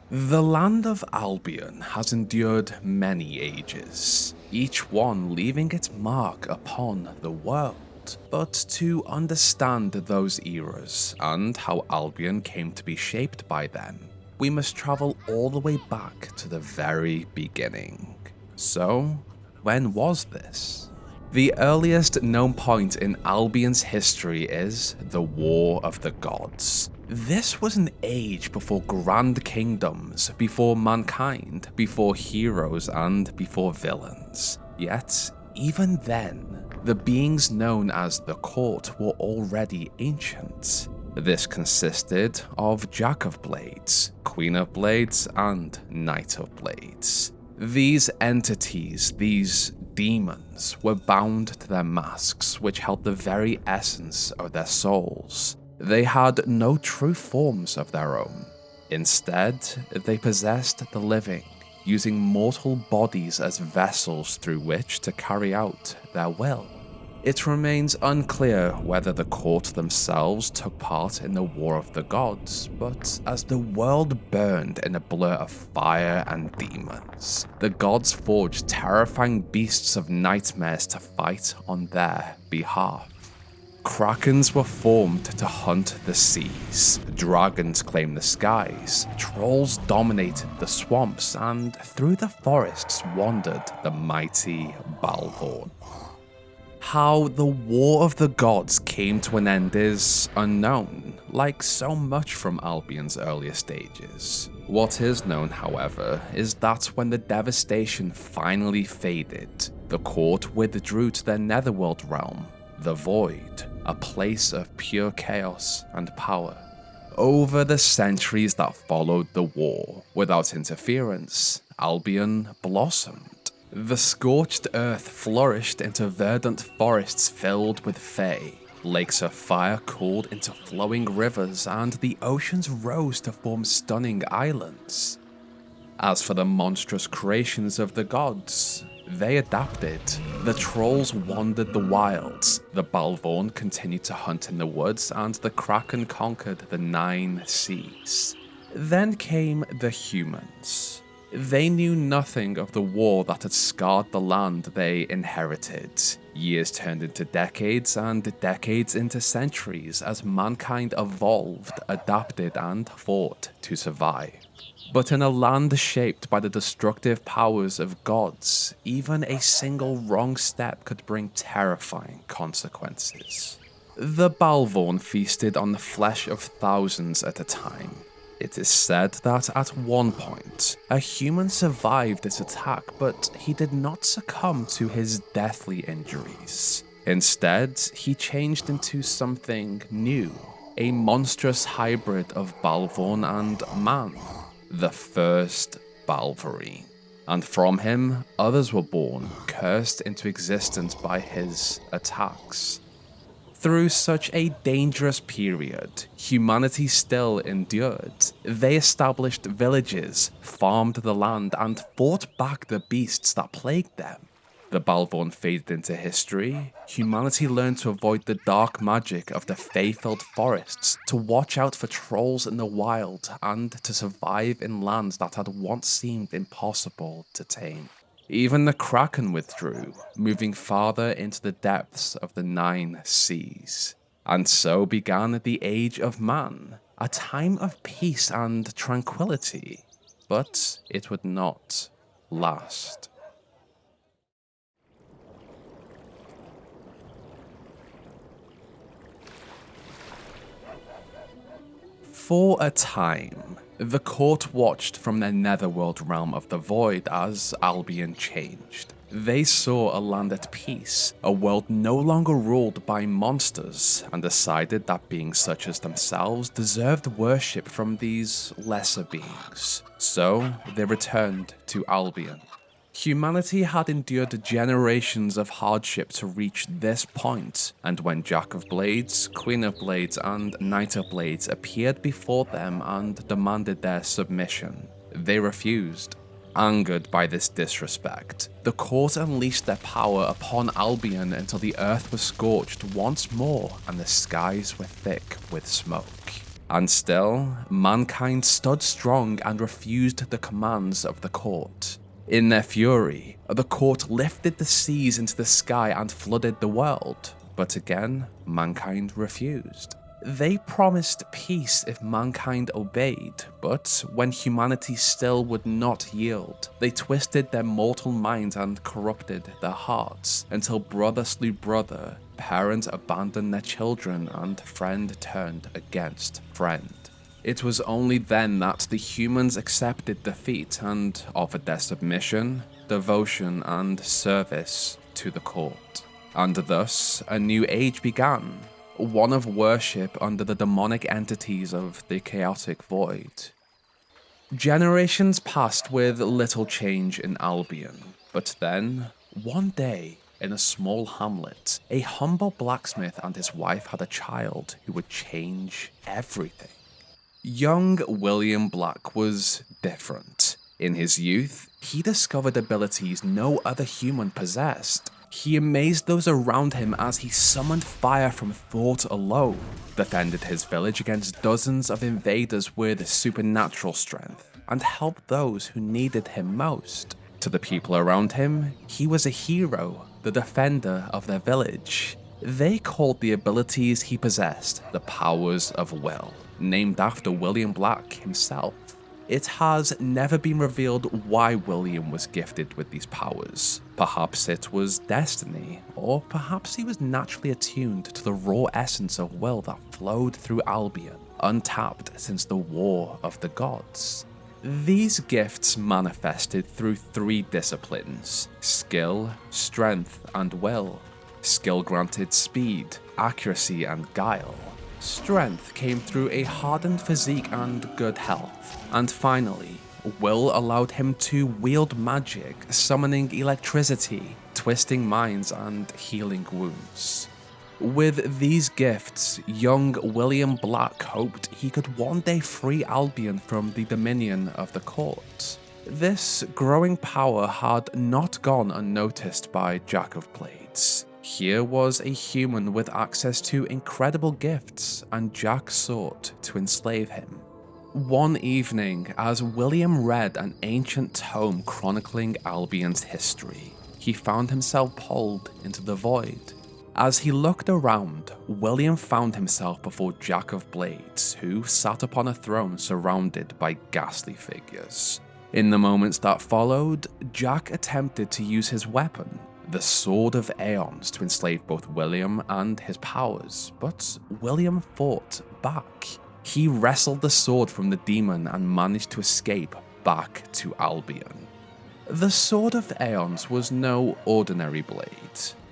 The land of Albion has endured many ages, each one leaving its mark upon the world. But to understand those eras and how Albion came to be shaped by them, we must travel all the way back to the very beginning. So, when was this? The earliest known point in Albion's history is the War of the Gods. This was an age before grand kingdoms, before mankind, before heroes, and before villains. Yet, even then, the beings known as the Court were already ancient. This consisted of Jack of Blades, Queen of Blades, and Knight of Blades. These entities, these demons, were bound to their masks, which held the very essence of their souls. They had no true forms of their own. Instead, they possessed the living, using mortal bodies as vessels through which to carry out their will. It remains unclear whether the court themselves took part in the War of the Gods, but as the world burned in a blur of fire and demons, the gods forged terrifying beasts of nightmares to fight on their behalf. Krakens were formed to hunt the seas, dragons claimed the skies, trolls dominated the swamps, and through the forests wandered the mighty Balvorn. How the War of the Gods came to an end is unknown, like so much from Albion's earlier stages. What is known, however, is that when the devastation finally faded, the court withdrew to their netherworld realm, the Void, a place of pure chaos and power. Over the centuries that followed the war, without interference, Albion blossomed. The scorched earth flourished into verdant forests filled with fae. Lakes of fire cooled into flowing rivers, and the oceans rose to form stunning islands. As for the monstrous creations of the gods, they adapted. The trolls wandered the wilds, the Balvorn continued to hunt in the woods, and the Kraken conquered the 9 seas. Then came the humans. They knew nothing of the war that had scarred the land they inherited. Years turned into decades, and decades into centuries as mankind evolved, adapted, and fought to survive. But in a land shaped by the destructive powers of gods, even a single wrong step could bring terrifying consequences. The Balvorn feasted on the flesh of thousands at a time. It is said that at one point, a human survived this attack, but he did not succumb to his deathly injuries. Instead, he changed into something new, a monstrous hybrid of Balvorn and man, the first Balverine. And from him, others were born, cursed into existence by his attacks. Through such a dangerous period, humanity still endured. They established villages, farmed the land, and fought back the beasts that plagued them. The Balvorn faded into history. Humanity learned to avoid the dark magic of the fae-filled forests, to watch out for trolls in the wild, and to survive in lands that had once seemed impossible to tame. Even the Kraken withdrew, moving farther into the depths of the 9 seas. And so began the Age of Man, a time of peace and tranquility. But it would not last. For a time, the court watched from their netherworld realm of the Void as Albion changed. They saw a land at peace, a world no longer ruled by monsters, and decided that beings such as themselves deserved worship from these lesser beings. So they returned to Albion. Humanity had endured generations of hardship to reach this point, and when Jack of Blades, Queen of Blades, and Knight of Blades appeared before them and demanded their submission, they refused. Angered by this disrespect, the court unleashed their power upon Albion until the earth was scorched once more and the skies were thick with smoke. And still, mankind stood strong and refused the commands of the court. In their fury, the court lifted the seas into the sky and flooded the world, but again, mankind refused. They promised peace if mankind obeyed, but when humanity still would not yield, they twisted their mortal minds and corrupted their hearts until brother slew brother, parent abandoned their children, and friend turned against friend. It was only then that the humans accepted defeat and offered their submission, devotion, and service to the court. And thus, a new age began, one of worship under the demonic entities of the chaotic void. Generations passed with little change in Albion, but then, one day, in a small hamlet, a humble blacksmith and his wife had a child who would change everything. Young William Black was different. In his youth, he discovered abilities no other human possessed. He amazed those around him as he summoned fire from thought alone, defended his village against dozens of invaders with supernatural strength, and helped those who needed him most. To the people around him, he was a hero, the defender of their village. They called the abilities he possessed the powers of will, named after William Black himself. It has never been revealed why William was gifted with these powers. Perhaps it was destiny, or perhaps he was naturally attuned to the raw essence of will that flowed through Albion, untapped since the War of the Gods. These gifts manifested through three disciplines: skill, strength, and will. Skill granted speed, accuracy, and guile. Strength came through a hardened physique and good health. And finally, will allowed him to wield magic, summoning electricity, twisting minds, and healing wounds. With these gifts, young William Black hoped he could one day free Albion from the dominion of the court. This growing power had not gone unnoticed by Jack of Blades. Here was a human with access to incredible gifts, and Jack sought to enslave him. One evening, as William read an ancient tome chronicling Albion's history, he found himself pulled into the void. As he looked around, William found himself before Jack of Blades, who sat upon a throne surrounded by ghastly figures. In the moments that followed, Jack attempted to use his weapon, the Sword of Aeons, to enslave both William and his powers, but William fought back. He wrestled the sword from the demon and managed to escape back to Albion. The Sword of Aeons was no ordinary blade.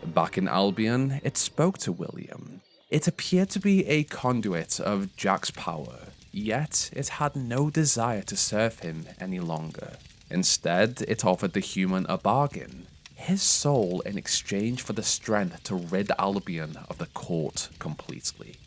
Back in Albion, it spoke to William. It appeared to be a conduit of Jack's power, yet it had no desire to serve him any longer. Instead, it offered the human a bargain: his soul in exchange for the strength to rid Albion of the court completely.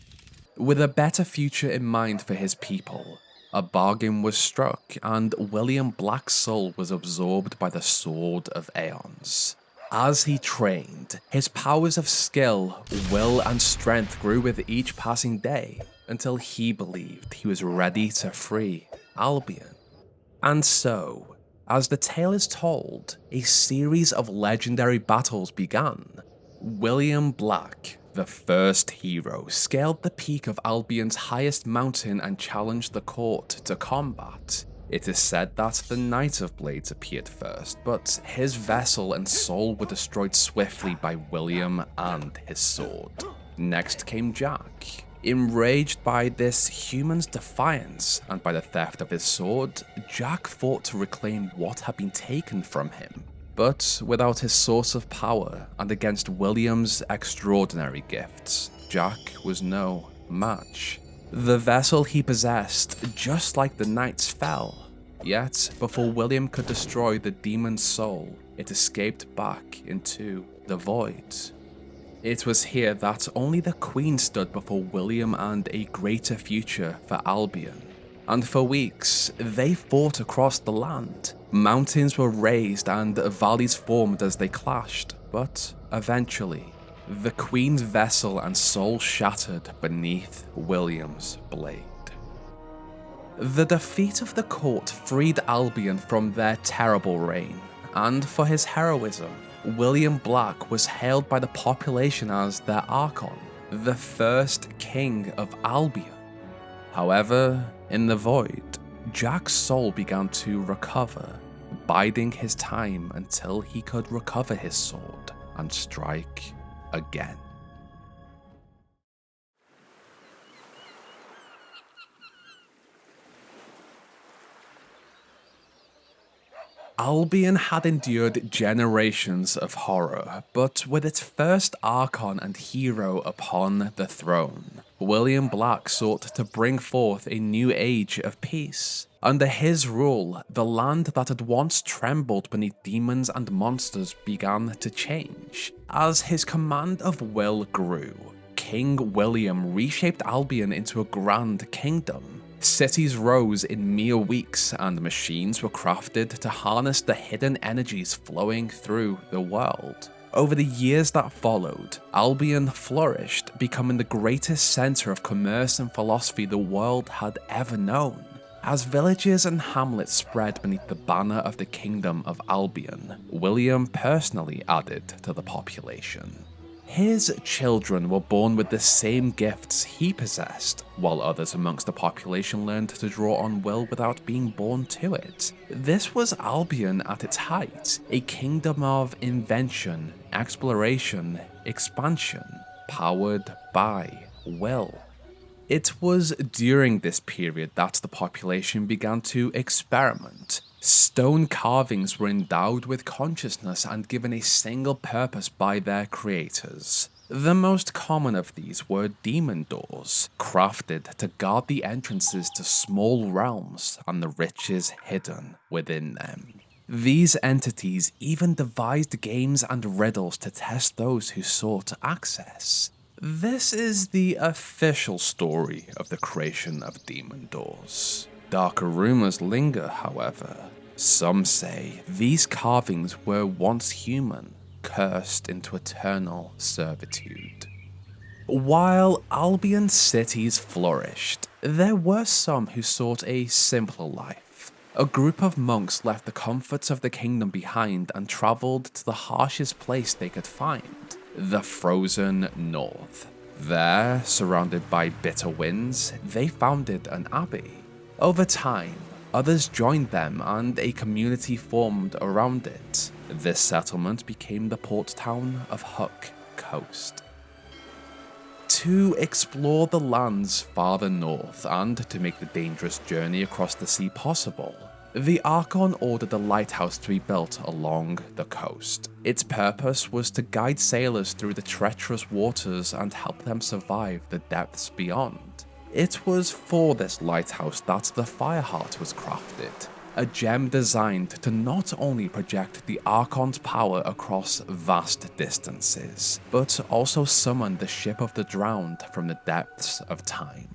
With a better future in mind for his people, a bargain was struck, and William Black's soul was absorbed by the Sword of Aeons. As he trained, his powers of skill, will, and strength grew with each passing day, until he believed he was ready to free Albion. And so, as the tale is told, a series of legendary battles began. William Black, the first hero, scaled the peak of Albion's highest mountain and challenged the court to combat. It is said that the Knight of Blades appeared first, but his vessel and soul were destroyed swiftly by William and his sword. Next came Jack. Enraged by this human's defiance and by the theft of his sword, Jack fought to reclaim what had been taken from him. But without his source of power and against William's extraordinary gifts, Jack was no match. The vessel he possessed, just like the knight's, fell. Yet, before William could destroy the demon's soul, it escaped back into the void. It was here that only the Queen stood before William and a greater future for Albion. And for weeks, they fought across the land. Mountains were raised and valleys formed as they clashed, but eventually, the Queen's vessel and soul shattered beneath William's blade. The defeat of the court freed Albion from their terrible reign, and for his heroism, William Black was hailed by the population as their Archon, the first king of Albion. However, in the void, Jack's soul began to recover, biding his time until he could recover his sword and strike again. Albion had endured generations of horror, but with its first Archon and hero upon the throne, William Black sought to bring forth a new age of peace. Under his rule, the land that had once trembled beneath demons and monsters began to change. As his command of will grew, King William reshaped Albion into a grand kingdom. Cities rose in mere weeks, and machines were crafted to harness the hidden energies flowing through the world. Over the years that followed, Albion flourished, becoming the greatest center of commerce and philosophy the world had ever known. As villages and hamlets spread beneath the banner of the Kingdom of Albion, William personally added to the population. His children were born with the same gifts he possessed, while others amongst the population learned to draw on will without being born to it. This was Albion at its height, a kingdom of invention, exploration, expansion, powered by will. It was during this period that the population began to experiment. Stone carvings were endowed with consciousness and given a single purpose by their creators. The most common of these were demon doors, crafted to guard the entrances to small realms and the riches hidden within them. These entities even devised games and riddles to test those who sought access. This is the official story of the creation of demon doors. Darker rumors linger, however. Some say these carvings were once human, cursed into eternal servitude. While Albion cities flourished, there were some who sought a simpler life. A group of monks left the comforts of the kingdom behind and traveled to the harshest place they could find, the frozen north. There, surrounded by bitter winds, they founded an abbey. Over time, others joined them and a community formed around it. This settlement became the port town of Hook Coast. To explore the lands farther north and to make the dangerous journey across the sea possible, the Archon ordered a lighthouse to be built along the coast. Its purpose was to guide sailors through the treacherous waters and help them survive the depths beyond. It was for this lighthouse that the Fireheart was crafted, a gem designed to not only project the Archon's power across vast distances, but also summon the ship of the drowned from the depths of time.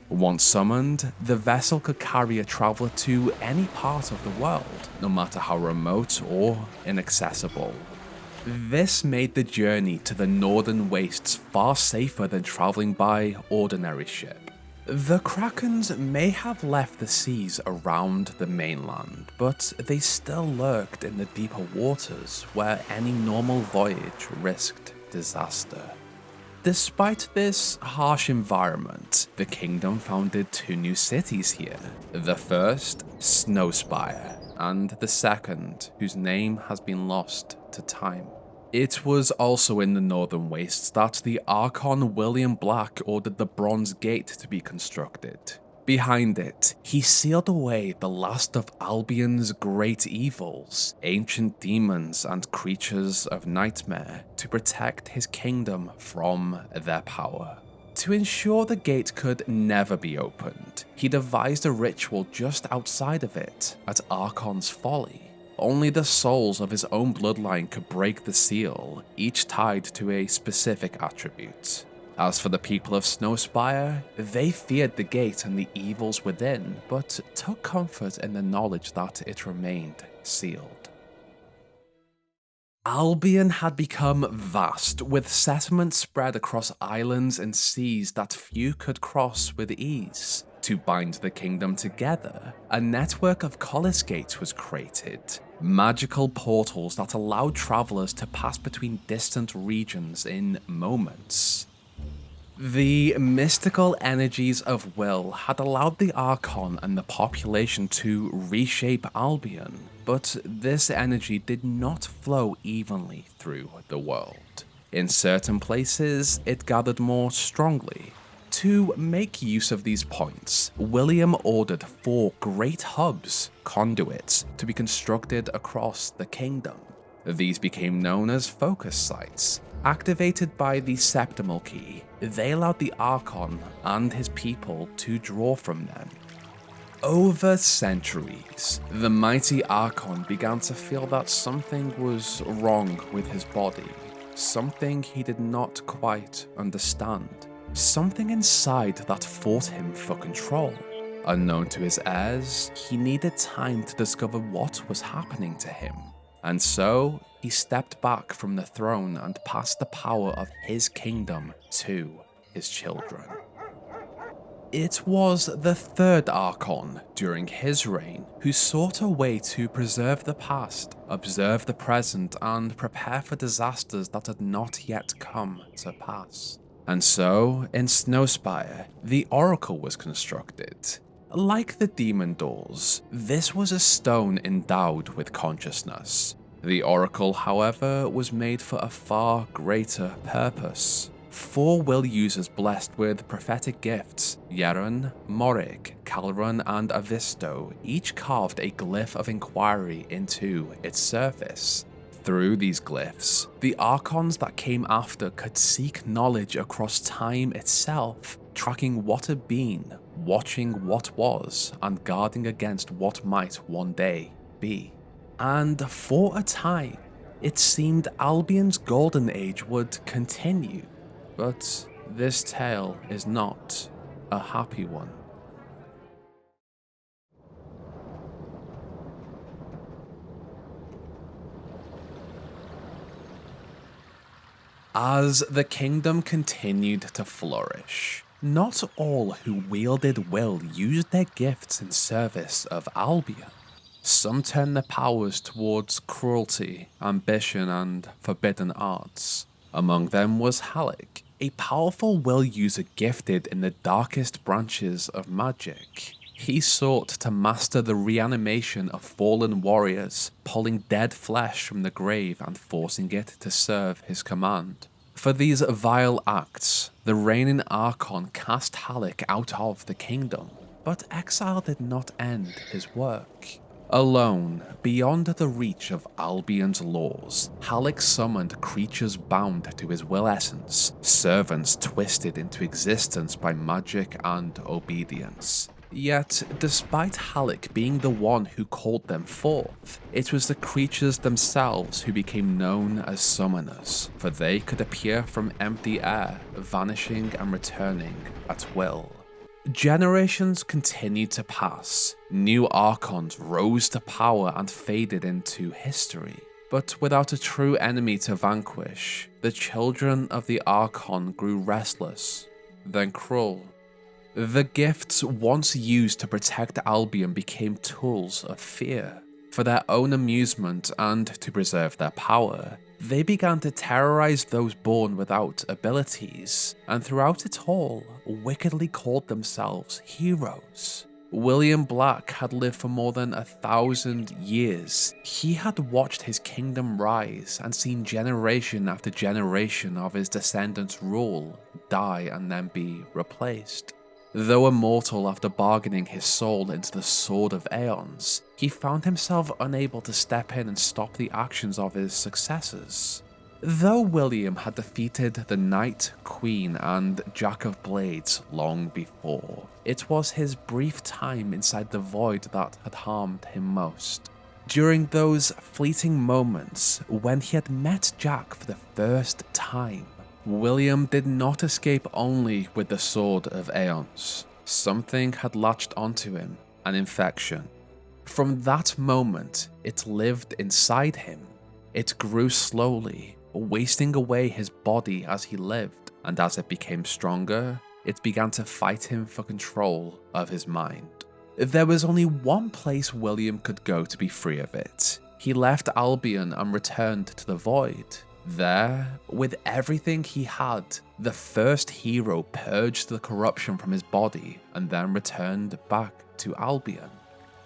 Once summoned, the vessel could carry a traveler to any part of the world, no matter how remote or inaccessible. This made the journey to the northern wastes far safer than traveling by ordinary ship. The Krakens may have left the seas around the mainland, but they still lurked in the deeper waters where any normal voyage risked disaster. Despite this harsh environment, the kingdom founded two new cities here. The first, Snowspire, and the second, whose name has been lost to time. It was also in the northern wastes that the Archon William Black ordered the Bronze Gate to be constructed. Behind it, he sealed away the last of Albion's great evils, ancient demons and creatures of nightmare, to protect his kingdom from their power. To ensure the gate could never be opened, he devised a ritual just outside of it, at Archon's Folly. Only the souls of his own bloodline could break the seal, each tied to a specific attribute. As for the people of Snowspire, they feared the gate and the evils within, but took comfort in the knowledge that it remained sealed. Albion had become vast, with settlements spread across islands and seas that few could cross with ease. To bind the kingdom together, a network of Collis gates was created, magical portals that allowed travelers to pass between distant regions in moments. The mystical energies of will had allowed the Archon and the population to reshape Albion, but this energy did not flow evenly through the world. In certain places, it gathered more strongly. To make use of these points, William ordered 4 great hubs, conduits, to be constructed across the kingdom. These became known as focus sites. Activated by the Septimal Key, they allowed the Archon and his people to draw from them. Over centuries, the mighty Archon began to feel that something was wrong with his body, something he did not quite understand, something inside that fought him for control. Unknown to his heirs, he needed time to discover what was happening to him. And so, he stepped back from the throne and passed the power of his kingdom to his children. It was the 3rd Archon during his reign who sought a way to preserve the past, observe the present, and prepare for disasters that had not yet come to pass. And so, in Snowspire, the Oracle was constructed. Like the demon doors, this was a stone endowed with consciousness. The Oracle, however, was made for a far greater purpose. 4 will users blessed with prophetic gifts, Yeren, Morik, Calrun, and Avisto, each carved a glyph of inquiry into its surface. Through these glyphs, the Archons that came after could seek knowledge across time itself, tracking what had been, watching what was, and guarding against what might one day be. And for a time, it seemed Albion's golden age would continue, but this tale is not a happy one. As the kingdom continued to flourish, not all who wielded will used their gifts in service of Albion. Some turned their powers towards cruelty, ambition, and forbidden arts. Among them was Halleck, a powerful will user gifted in the darkest branches of magic. He sought to master the reanimation of fallen warriors, pulling dead flesh from the grave and forcing it to serve his command. For these vile acts, the reigning Archon cast Halleck out of the kingdom, but exile did not end his work. Alone, beyond the reach of Albion's laws, Halleck summoned creatures bound to his will essence, servants twisted into existence by magic and obedience. Yet, despite Halleck being the one who called them forth, it was the creatures themselves who became known as summoners, for they could appear from empty air, vanishing and returning at will. Generations continued to pass, new Archons rose to power and faded into history. But without a true enemy to vanquish, the children of the Archon grew restless, then cruel. The gifts once used to protect Albion became tools of fear. For their own amusement and to preserve their power, they began to terrorize those born without abilities, and throughout it all, wickedly called themselves heroes. William Black had lived for more than 1,000 years. He had watched his kingdom rise and seen generation after generation of his descendants rule, die, and then be replaced. Though immortal after bargaining his soul into the Sword of Aeons, he found himself unable to step in and stop the actions of his successors. Though William had defeated the Knight, Queen, and Jack of Blades long before, it was his brief time inside the void that had harmed him most. During those fleeting moments when he had met Jack for the first time, William did not escape only with the Sword of Aeons. Something had latched onto him, an infection. From that moment, it lived inside him. It grew slowly, wasting away his body as he lived, and as it became stronger, it began to fight him for control of his mind. There was only one place William could go to be free of it. He left Albion and returned to the Void. There, with everything he had, the first hero purged the corruption from his body and then returned back to Albion.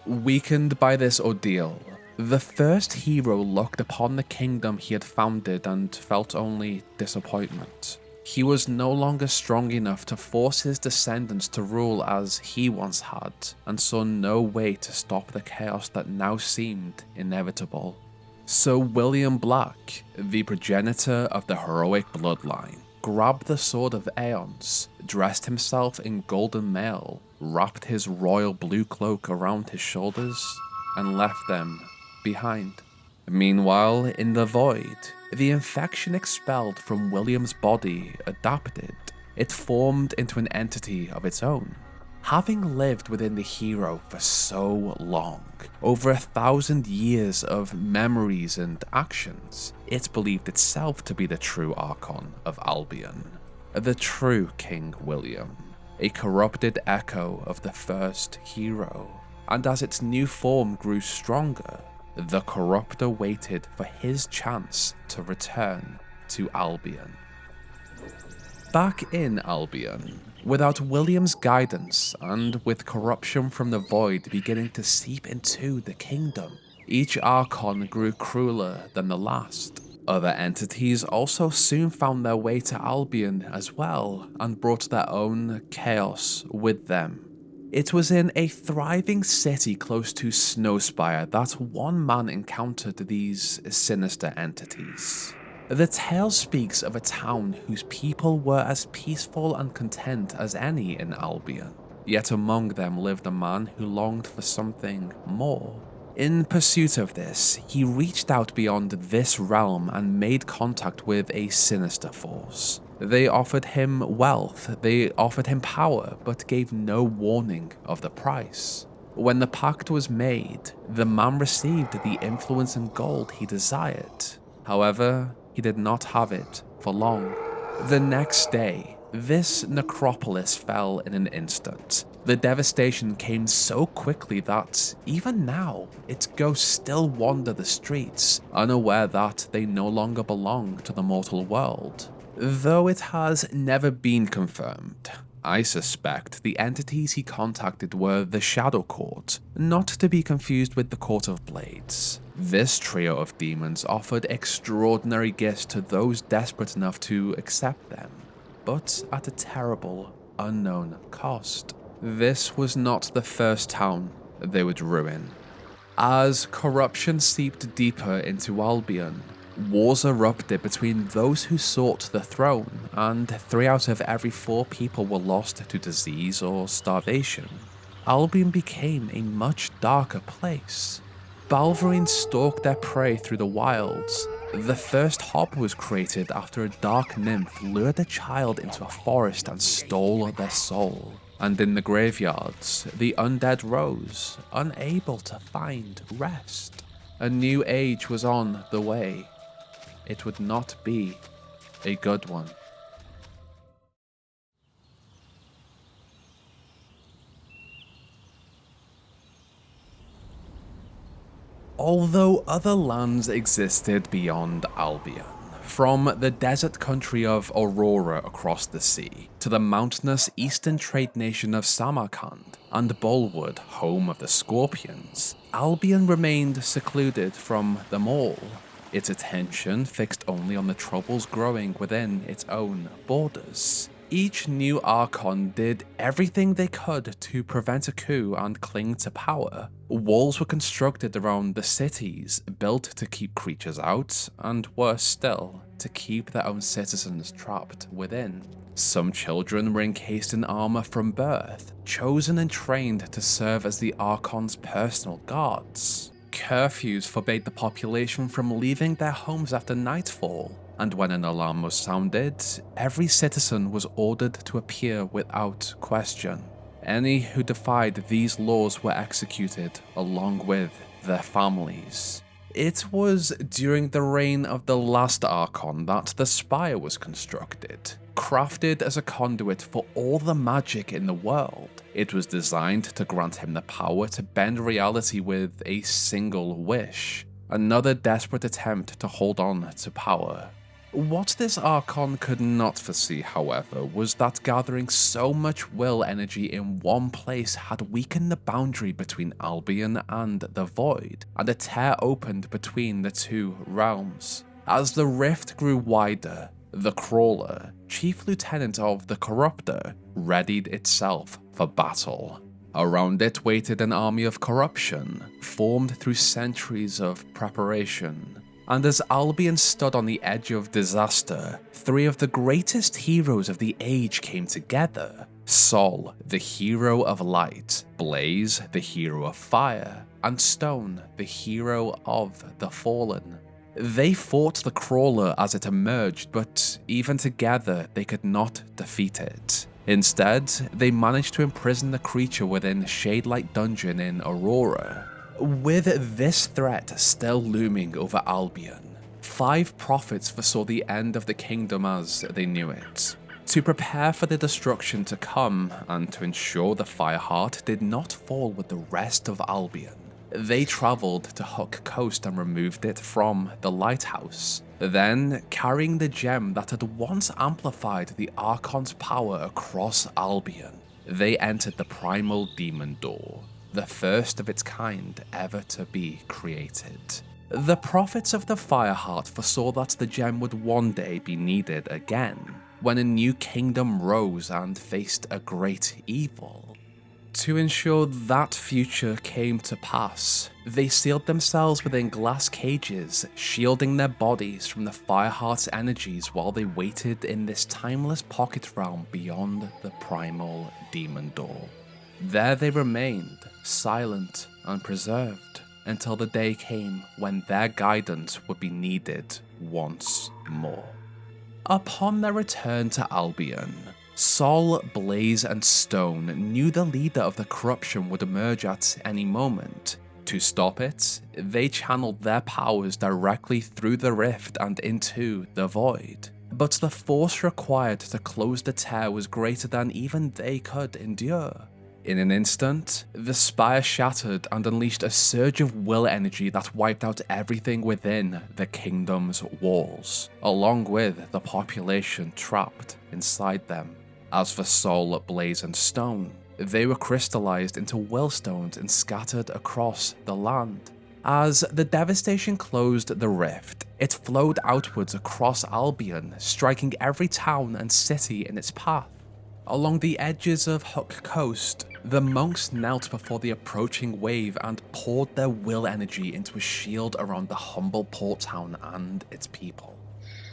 Weakened by this ordeal, the first hero looked upon the kingdom he had founded and felt only disappointment. He was no longer strong enough to force his descendants to rule as he once had, and saw no way to stop the chaos that now seemed inevitable. So William Black, the progenitor of the heroic bloodline, grabbed the Sword of Aeons, dressed himself in golden mail, wrapped his royal blue cloak around his shoulders, and left them behind. Meanwhile, in the Void, the infection expelled from William's body adapted. It formed into an entity of its own. Having lived within the hero for so long, over 1,000 years of memories and actions, it believed itself to be the true Archon of Albion, the true King William, a corrupted echo of the first hero. And as its new form grew stronger, the corruptor waited for his chance to return to Albion. Back in Albion, without William's guidance and with corruption from the Void beginning to seep into the kingdom, each Archon grew crueler than the last. Other entities also soon found their way to Albion as well and brought their own chaos with them. It was in a thriving city close to Snowspire that one man encountered these sinister entities. The tale speaks of a town whose people were as peaceful and content as any in Albion, yet among them lived a man who longed for something more. In pursuit of this, he reached out beyond this realm and made contact with a sinister force. They offered him wealth, they offered him power, but gave no warning of the price. When the pact was made, the man received the influence and gold he desired. However, he did not have it for long. The next day, this necropolis fell in an instant. The devastation came so quickly that, even now, its ghosts still wander the streets, unaware that they no longer belong to the mortal world. Though it has never been confirmed, I suspect the entities he contacted were the Shadow Court, not to be confused with the Court of Blades. This trio of demons offered extraordinary gifts to those desperate enough to accept them, but at a terrible, unknown cost. This was not the first town they would ruin. As corruption seeped deeper into Albion, wars erupted between those who sought the throne, and 3 out of every 4 people were lost to disease or starvation. Albion became a much darker place. Balverines stalked their prey through the wilds. The first hob was created after a dark nymph lured a child into a forest and stole their soul. And in the graveyards, the undead rose, unable to find rest. A new age was on the way. It would not be a good one. Although other lands existed beyond Albion, from the desert country of Aurora across the sea, to the mountainous eastern trade nation of Samarkand, and Bolwood, home of the Scorpions, Albion remained secluded from them all, its attention fixed only on the troubles growing within its own borders. Each new Archon did everything they could to prevent a coup and cling to power. Walls were constructed around the cities, built to keep creatures out, and worse still, to keep their own citizens trapped within. Some children were encased in armor from birth, chosen and trained to serve as the Archon's personal guards. Curfews forbade the population from leaving their homes after nightfall, and when an alarm was sounded, every citizen was ordered to appear without question. Any who defied these laws were executed along with their families. It was during the reign of the last Archon that the Spire was constructed. crafted as a conduit for all the magic in the world. It was designed to grant him the power to bend reality with a single wish, another desperate attempt to hold on to power. What this Archon could not foresee, however, was that gathering so much will energy in one place had weakened the boundary between Albion and the Void, and a tear opened between the two realms. As the rift grew wider, the Crawler, chief lieutenant of the Corruptor, readied itself for battle. Around it waited an army of corruption, formed through centuries of preparation. And as Albion stood on the edge of disaster, three of the greatest heroes of the age came together. Sol, the hero of light, Blaze, the hero of fire, and Stone, the hero of the fallen. They fought the Crawler as it emerged, but even together they could not defeat it. Instead, they managed to imprison the creature within Shadelight Dungeon in Aurora. With this threat still looming over Albion, 5 prophets foresaw the end of the kingdom as they knew it. To prepare for the destruction to come, and to ensure the Fireheart did not fall with the rest of Albion, they travelled to Hook Coast and removed it from the lighthouse. Then, carrying the gem that had once amplified the Archon's power across Albion, they entered the Primal Demon Door, the first of its kind ever to be created. The prophets of the Fireheart foresaw that the gem would one day be needed again, when a new kingdom rose and faced a great evil. To ensure that future came to pass, they sealed themselves within glass cages, shielding their bodies from the Fireheart's energies while they waited in this timeless pocket realm beyond the Primal Demon Door. There they remained, silent and preserved, until the day came when their guidance would be needed once more. Upon their return to Albion, Sol, Blaze, and Stone knew the leader of the corruption would emerge at any moment. To stop it, they channeled their powers directly through the rift and into the void. But the force required to close the tear was greater than even they could endure. In an instant, the spire shattered and unleashed a surge of will energy that wiped out everything within the kingdom's walls, along with the population trapped inside them. As for Sol, Blaze, and Stone, they were crystallized into willstones and scattered across the land. As the devastation closed the rift, it flowed outwards across Albion, striking every town and city in its path. Along the edges of Hook Coast, the monks knelt before the approaching wave and poured their will energy into a shield around the humble port town and its people.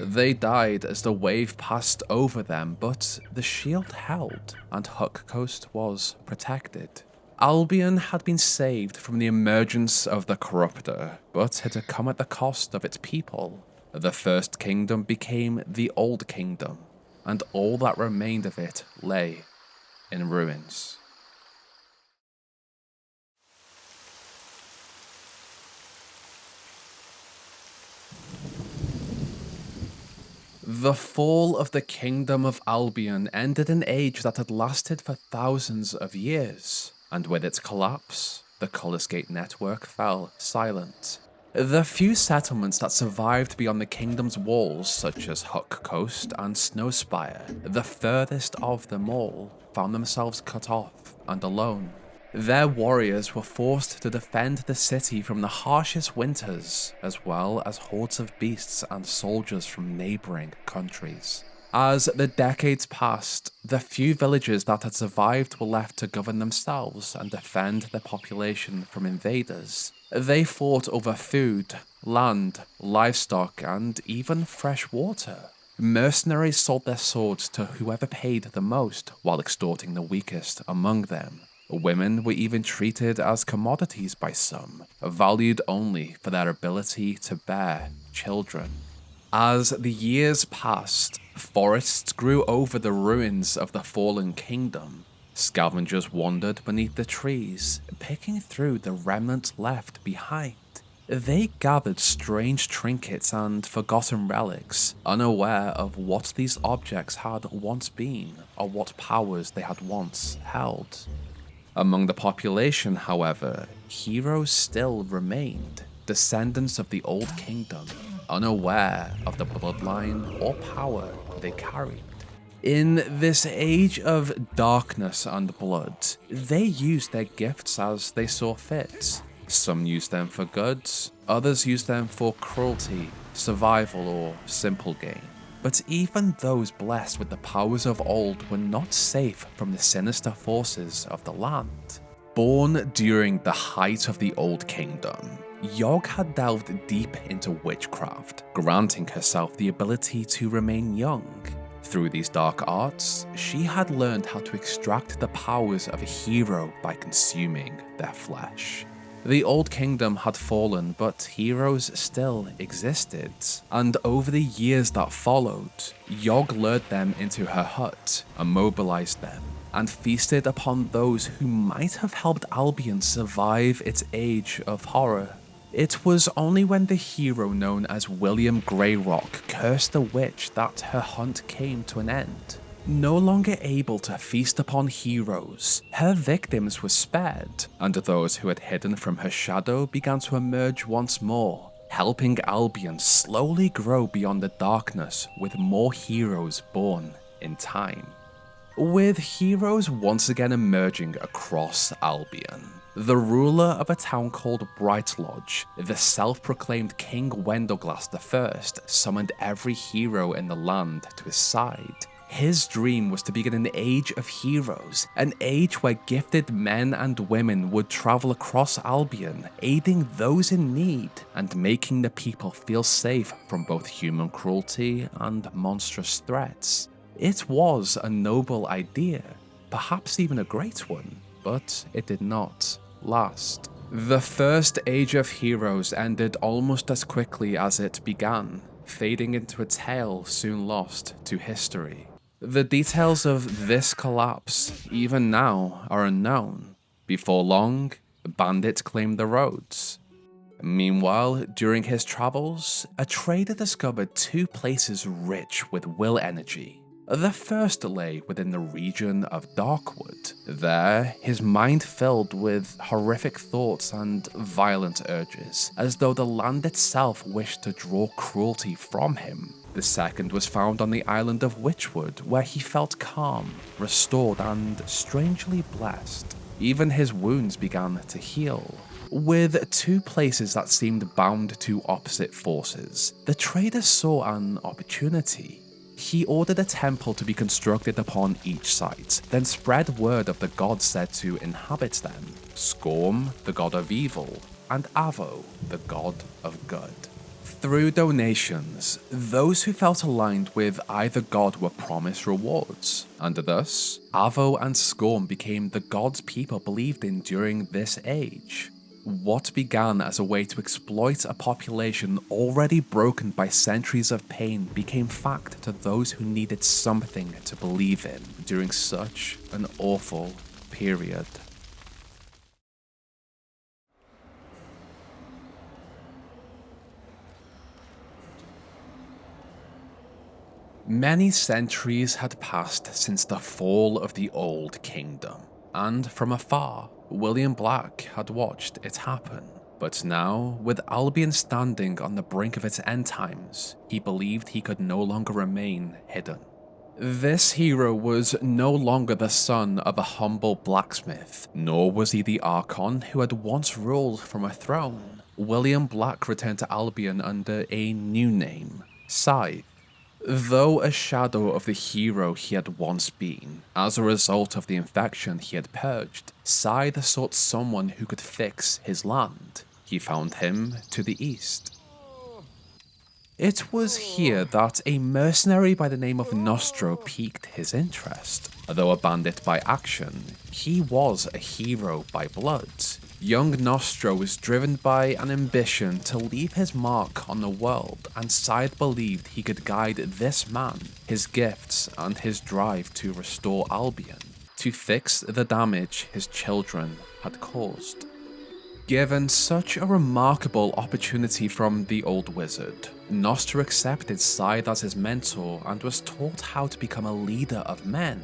They died as the wave passed over them, but the shield held, and Hook Coast was protected. Albion had been saved from the emergence of the Corruptor, but it had come at the cost of its people. The First Kingdom became the Old Kingdom, and all that remained of it lay in ruins. The fall of the Kingdom of Albion ended an age that had lasted for thousands of years, and with its collapse, the Cullisgate network fell silent. The few settlements that survived beyond the kingdom's walls, such as Hook Coast and Snowspire, the furthest of them all, found themselves cut off and alone. Their warriors were forced to defend the city from the harshest winters, as well as hordes of beasts and soldiers from neighboring countries. As the decades passed, the few villages that had survived were left to govern themselves and defend their population from invaders. They fought over food, land, livestock, and even fresh water. Mercenaries sold their swords to whoever paid the most, while extorting the weakest among them. Women were even treated as commodities by some, valued only for their ability to bear children. As the years passed, forests grew over the ruins of the fallen kingdom. Scavengers wandered beneath the trees, picking through the remnants left behind. They gathered strange trinkets and forgotten relics, unaware of what these objects had once been or what powers they had once held. Among the population, however, heroes still remained, descendants of the Old Kingdom, unaware of the bloodline or power they carried. In this age of darkness and blood, they used their gifts as they saw fit. Some used them for good, others used them for cruelty, survival, or simple gain. But even those blessed with the powers of old were not safe from the sinister forces of the land. Born during the height of the Old Kingdom, Yogg had delved deep into witchcraft, granting herself the ability to remain young. Through these dark arts, she had learned how to extract the powers of a hero by consuming their flesh. The Old Kingdom had fallen, but heroes still existed, and over the years that followed, Yogg lured them into her hut, immobilized them, and feasted upon those who might have helped Albion survive its age of horror. It was only when the hero known as William Greyrock cursed the witch that her hunt came to an end. No longer able to feast upon heroes, her victims were spared, and those who had hidden from her shadow began to emerge once more, helping Albion slowly grow beyond the darkness with more heroes born in time. With heroes once again emerging across Albion, the ruler of a town called Bright Lodge, the self-proclaimed King Wendelglass I, summoned every hero in the land to his side. His dream was to begin an age of heroes, an age where gifted men and women would travel across Albion, aiding those in need and making the people feel safe from both human cruelty and monstrous threats. It was a noble idea, perhaps even a great one, but it did not last. The first age of heroes ended almost as quickly as it began, fading into a tale soon lost to history. The details of this collapse, even now, are unknown. Before long, bandits claimed the roads. Meanwhile, during his travels, a trader discovered two places rich with will energy. The first lay within the region of Darkwood. There, his mind filled with horrific thoughts and violent urges, as though the land itself wished to draw cruelty from him. The second was found on the island of Witchwood, where he felt calm, restored, and strangely blessed. Even his wounds began to heal. With two places that seemed bound to opposite forces, the trader saw an opportunity. He ordered a temple to be constructed upon each site, then spread word of the gods said to inhabit them: Skorm, the god of evil, and Avo, the god of good. Through donations, those who felt aligned with either god were promised rewards, and thus, Avo and Skorm became the gods people believed in during this age. What began as a way to exploit a population already broken by centuries of pain became fact to those who needed something to believe in during such an awful period. Many centuries had passed since the fall of the Old Kingdom, and from afar, William Black had watched it happen. But now, with Albion standing on the brink of its end times, he believed he could no longer remain hidden. This hero was no longer the son of a humble blacksmith, nor was he the Archon who had once ruled from a throne. William Black returned to Albion under a new name, Scythe. Though a shadow of the hero he had once been, as a result of the infection he had purged, Scythe sought someone who could fix his land. He found him to the east. It was here that a mercenary by the name of Nostro piqued his interest. Though a bandit by action, he was a hero by blood. Young Nostro was driven by an ambition to leave his mark on the world, and Scythe believed he could guide this man, his gifts, and his drive to restore Albion, to fix the damage his children had caused. Given such a remarkable opportunity from the old wizard, Nostro accepted Scythe as his mentor and was taught how to become a leader of men,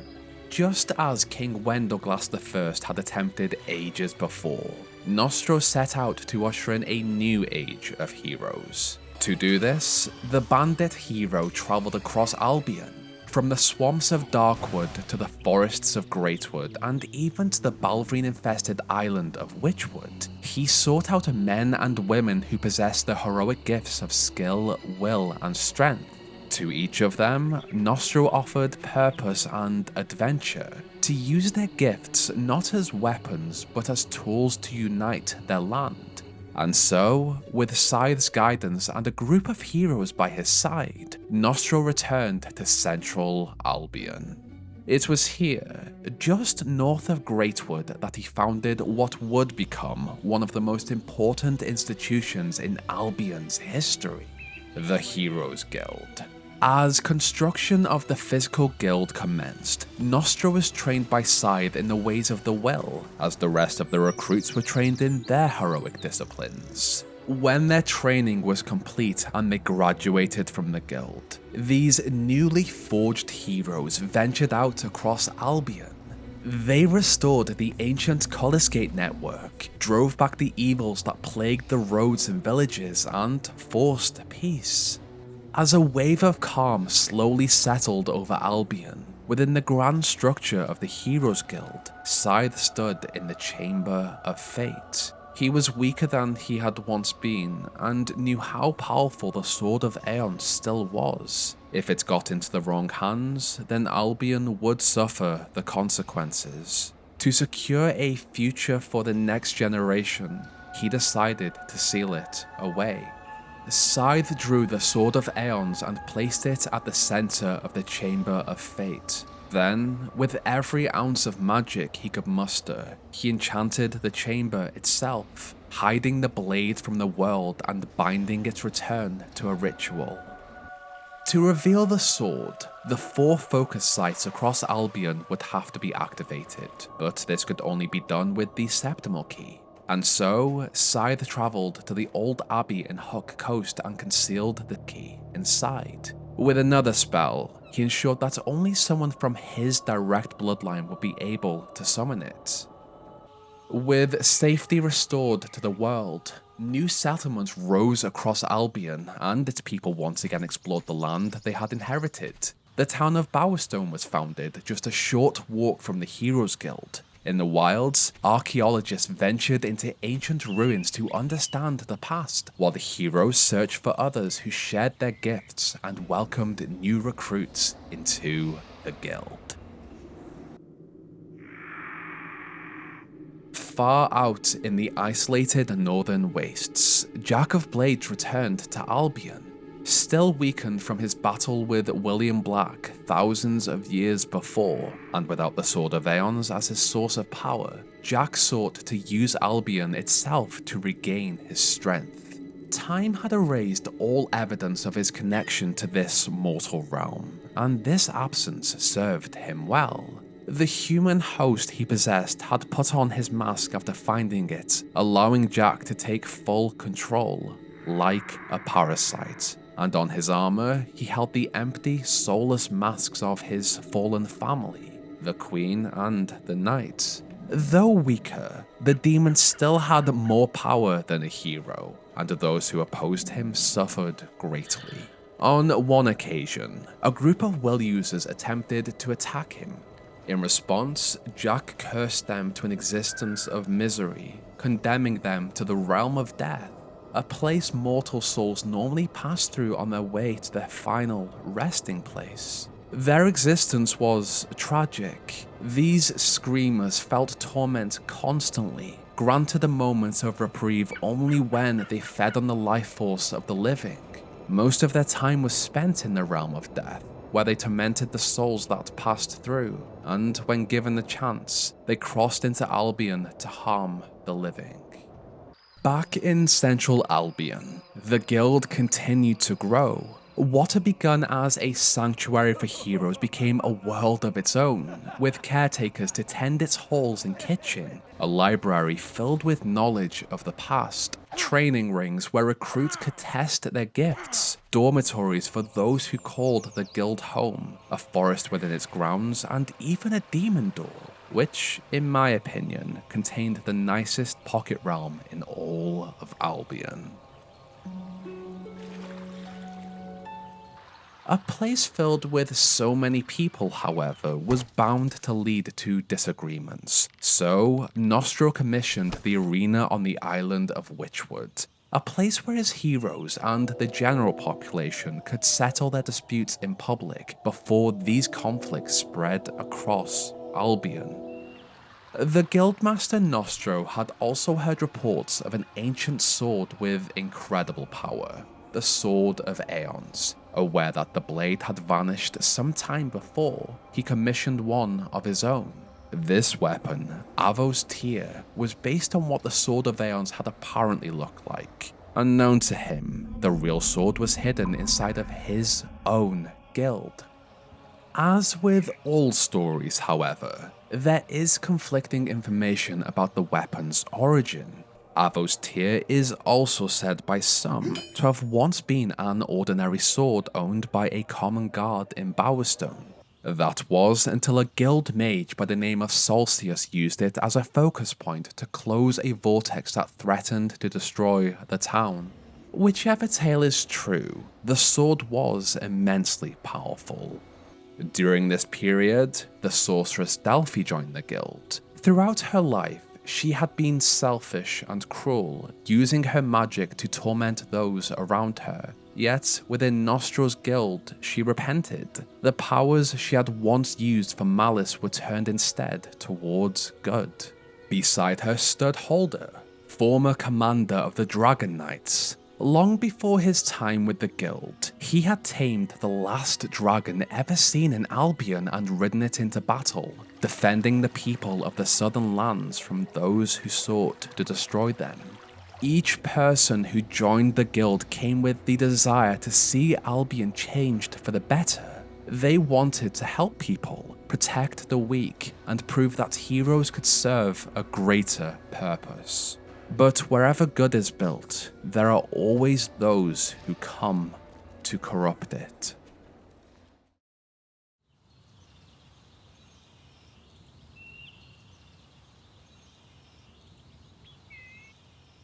just as King Wendelglass I had attempted ages before. Nostro set out to usher in a new age of heroes. To do this, the bandit hero travelled across Albion, from the swamps of Darkwood to the forests of Greatwood and even to the Balverine-infested island of Witchwood. He sought out men and women who possessed the heroic gifts of skill, will, and strength. To each of them, Nostro offered purpose and adventure, to use their gifts not as weapons but as tools to unite their land. And so, with Scythe's guidance and a group of heroes by his side, Nostro returned to central Albion. It was here, just north of Greatwood, that he founded what would become one of the most important institutions in Albion's history, the Heroes Guild. As construction of the physical guild commenced, Nostro was trained by Scythe in the ways of the will, as the rest of the recruits were trained in their heroic disciplines. When their training was complete and they graduated from the guild, these newly forged heroes ventured out across Albion. They restored the ancient Collisgate network, drove back the evils that plagued the roads and villages, and forced peace. As a wave of calm slowly settled over Albion, within the grand structure of the Heroes Guild, Scythe stood in the Chamber of Fate. He was weaker than he had once been, and knew how powerful the Sword of Aeons still was. If it got into the wrong hands, then Albion would suffer the consequences. To secure a future for the next generation, he decided to seal it away. Scythe drew the Sword of Aeons and placed it at the center of the Chamber of Fate. Then, with every ounce of magic he could muster, he enchanted the chamber itself, hiding the blade from the world and binding its return to a ritual. To reveal the sword, the 4 focus sites across Albion would have to be activated, but this could only be done with the Septimal Key. And so, Scythe travelled to the old abbey in Huck Coast and concealed the key inside. With another spell, he ensured that only someone from his direct bloodline would be able to summon it. With safety restored to the world, new settlements rose across Albion, and its people once again explored the land they had inherited. The town of Bowerstone was founded just a short walk from the Heroes Guild. In the wilds, archaeologists ventured into ancient ruins to understand the past, while the heroes searched for others who shared their gifts and welcomed new recruits into the guild. Far out in the isolated northern wastes, Jack of Blades returned to Albion. Still weakened from his battle with William Black thousands of years before, and without the Sword of Aeons as his source of power, Jack sought to use Albion itself to regain his strength. Time had erased all evidence of his connection to this mortal realm, and this absence served him well. The human host he possessed had put on his mask after finding it, allowing Jack to take full control, like a parasite. And on his armor, he held the empty, soulless masks of his fallen family, the Queen and the Knight. Though weaker, the demon still had more power than a hero, and those who opposed him suffered greatly. On one occasion, a group of will users attempted to attack him. In response, Jack cursed them to an existence of misery, condemning them to the realm of death, a place mortal souls normally pass through on their way to their final resting place. Their existence was tragic. These screamers felt torment constantly, granted a moment of reprieve only when they fed on the life force of the living. Most of their time was spent in the realm of death, where they tormented the souls that passed through, and when given the chance, they crossed into Albion to harm the living. Back in central Albion, the guild continued to grow. What had begun as a sanctuary for heroes became a world of its own, with caretakers to tend its halls and kitchen, a library filled with knowledge of the past, training rings where recruits could test their gifts, dormitories for those who called the guild home, a forest within its grounds, and even a demon door, which, in my opinion, contained the nicest pocket realm in all of Albion. A place filled with so many people, however, was bound to lead to disagreements, so Nostro commissioned the arena on the island of Witchwood, a place where his heroes and the general population could settle their disputes in public before these conflicts spread across Albion. The Guildmaster Nostro had also heard reports of an ancient sword with incredible power, the Sword of Aeons. Aware that the blade had vanished some time before, he commissioned one of his own. This weapon, Avo's Tear, was based on what the Sword of Aeons had apparently looked like. Unknown to him, the real sword was hidden inside of his own guild. As with all stories, however, there is conflicting information about the weapon's origin. Avo's Tear is also said by some to have once been an ordinary sword owned by a common guard in Bowerstone. That was until a guild mage by the name of Solstius used it as a focus point to close a vortex that threatened to destroy the town. Whichever tale is true, the sword was immensely powerful. During this period, the sorceress Delphi joined the guild. Throughout her life, she had been selfish and cruel, using her magic to torment those around her. Yet, within Nostro's guild, she repented. The powers she had once used for malice were turned instead towards good. Beside her stood Holder, former commander of the Dragon Knights. Long before his time with the guild, he had tamed the last dragon ever seen in Albion and ridden it into battle, defending the people of the southern lands from those who sought to destroy them. Each person who joined the guild came with the desire to see Albion changed for the better. They wanted to help people, protect the weak, and prove that heroes could serve a greater purpose. But wherever good is built, there are always those who come to corrupt it.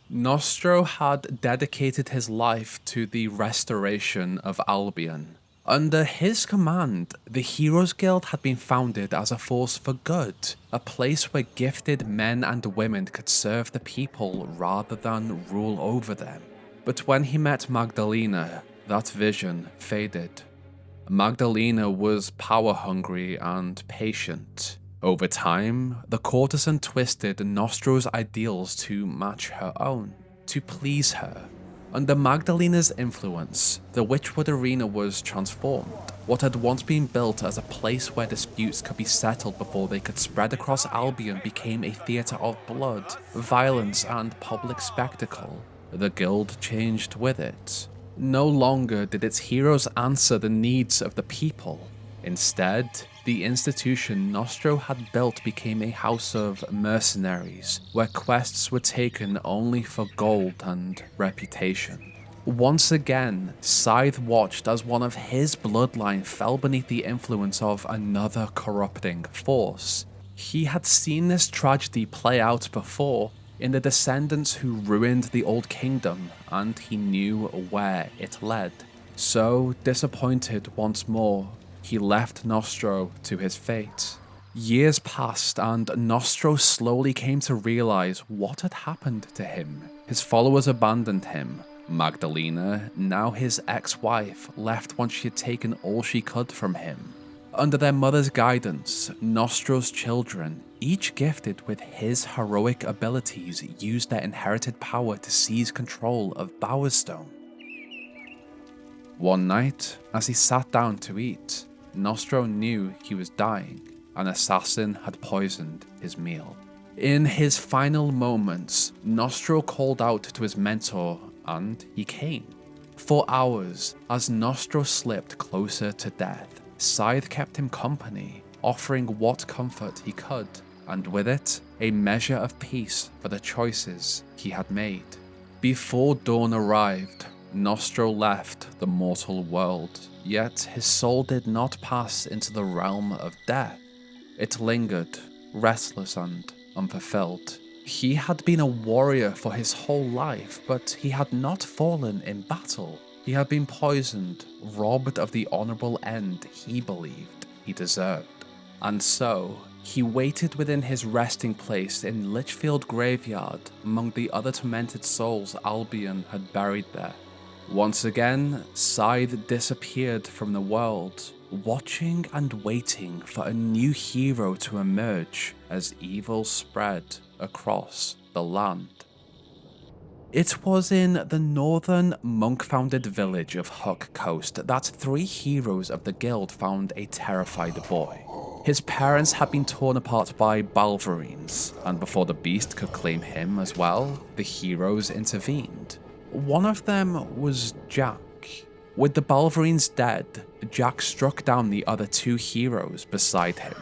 Nostro had dedicated his life to the restoration of Albion. Under his command, the Heroes Guild had been founded as a force for good, a place where gifted men and women could serve the people rather than rule over them. But when he met Magdalena, that vision faded. Magdalena was power-hungry and patient. Over time, the courtesan twisted Nostro's ideals to match her own, to please her. Under Magdalena's influence, the Witchwood Arena was transformed. What had once been built as a place where disputes could be settled before they could spread across Albion became a theatre of blood, violence, and public spectacle. The guild changed with it. No longer did its heroes answer the needs of the people. Instead, the institution Nostro had built became a house of mercenaries, where quests were taken only for gold and reputation. Once again, Scythe watched as one of his bloodline fell beneath the influence of another corrupting force. He had seen this tragedy play out before, in the descendants who ruined the Old Kingdom, and he knew where it led. So, disappointed once more, he left Nostro to his fate. Years passed, and Nostro slowly came to realize what had happened to him. His followers abandoned him. Magdalena, now his ex-wife, left once she had taken all she could from him. Under their mother's guidance, Nostro's children, each gifted with his heroic abilities, used their inherited power to seize control of Bowerstone. One night, as he sat down to eat, Nostro knew he was dying. An assassin had poisoned his meal. In his final moments, Nostro called out to his mentor, and he came. For hours, as Nostro slipped closer to death, Scythe kept him company, offering what comfort he could, and with it, a measure of peace for the choices he had made. Before dawn arrived, Nostro left the mortal world, yet his soul did not pass into the realm of death. It lingered, restless and unfulfilled. He had been a warrior for his whole life, but he had not fallen in battle. He had been poisoned, robbed of the honorable end he believed he deserved. And so, he waited within his resting place in Litchfield Graveyard among the other tormented souls Albion had buried there. Once again, Scythe disappeared from the world, watching and waiting for a new hero to emerge as evil spread across the land. It was in the northern monk-founded village of Hook Coast that 3 heroes of the guild found a terrified boy. His parents had been torn apart by Balverines, and before the beast could claim him as well, the heroes intervened. One of them was Jack. With the Balverines dead, Jack struck down the other 2 heroes beside him.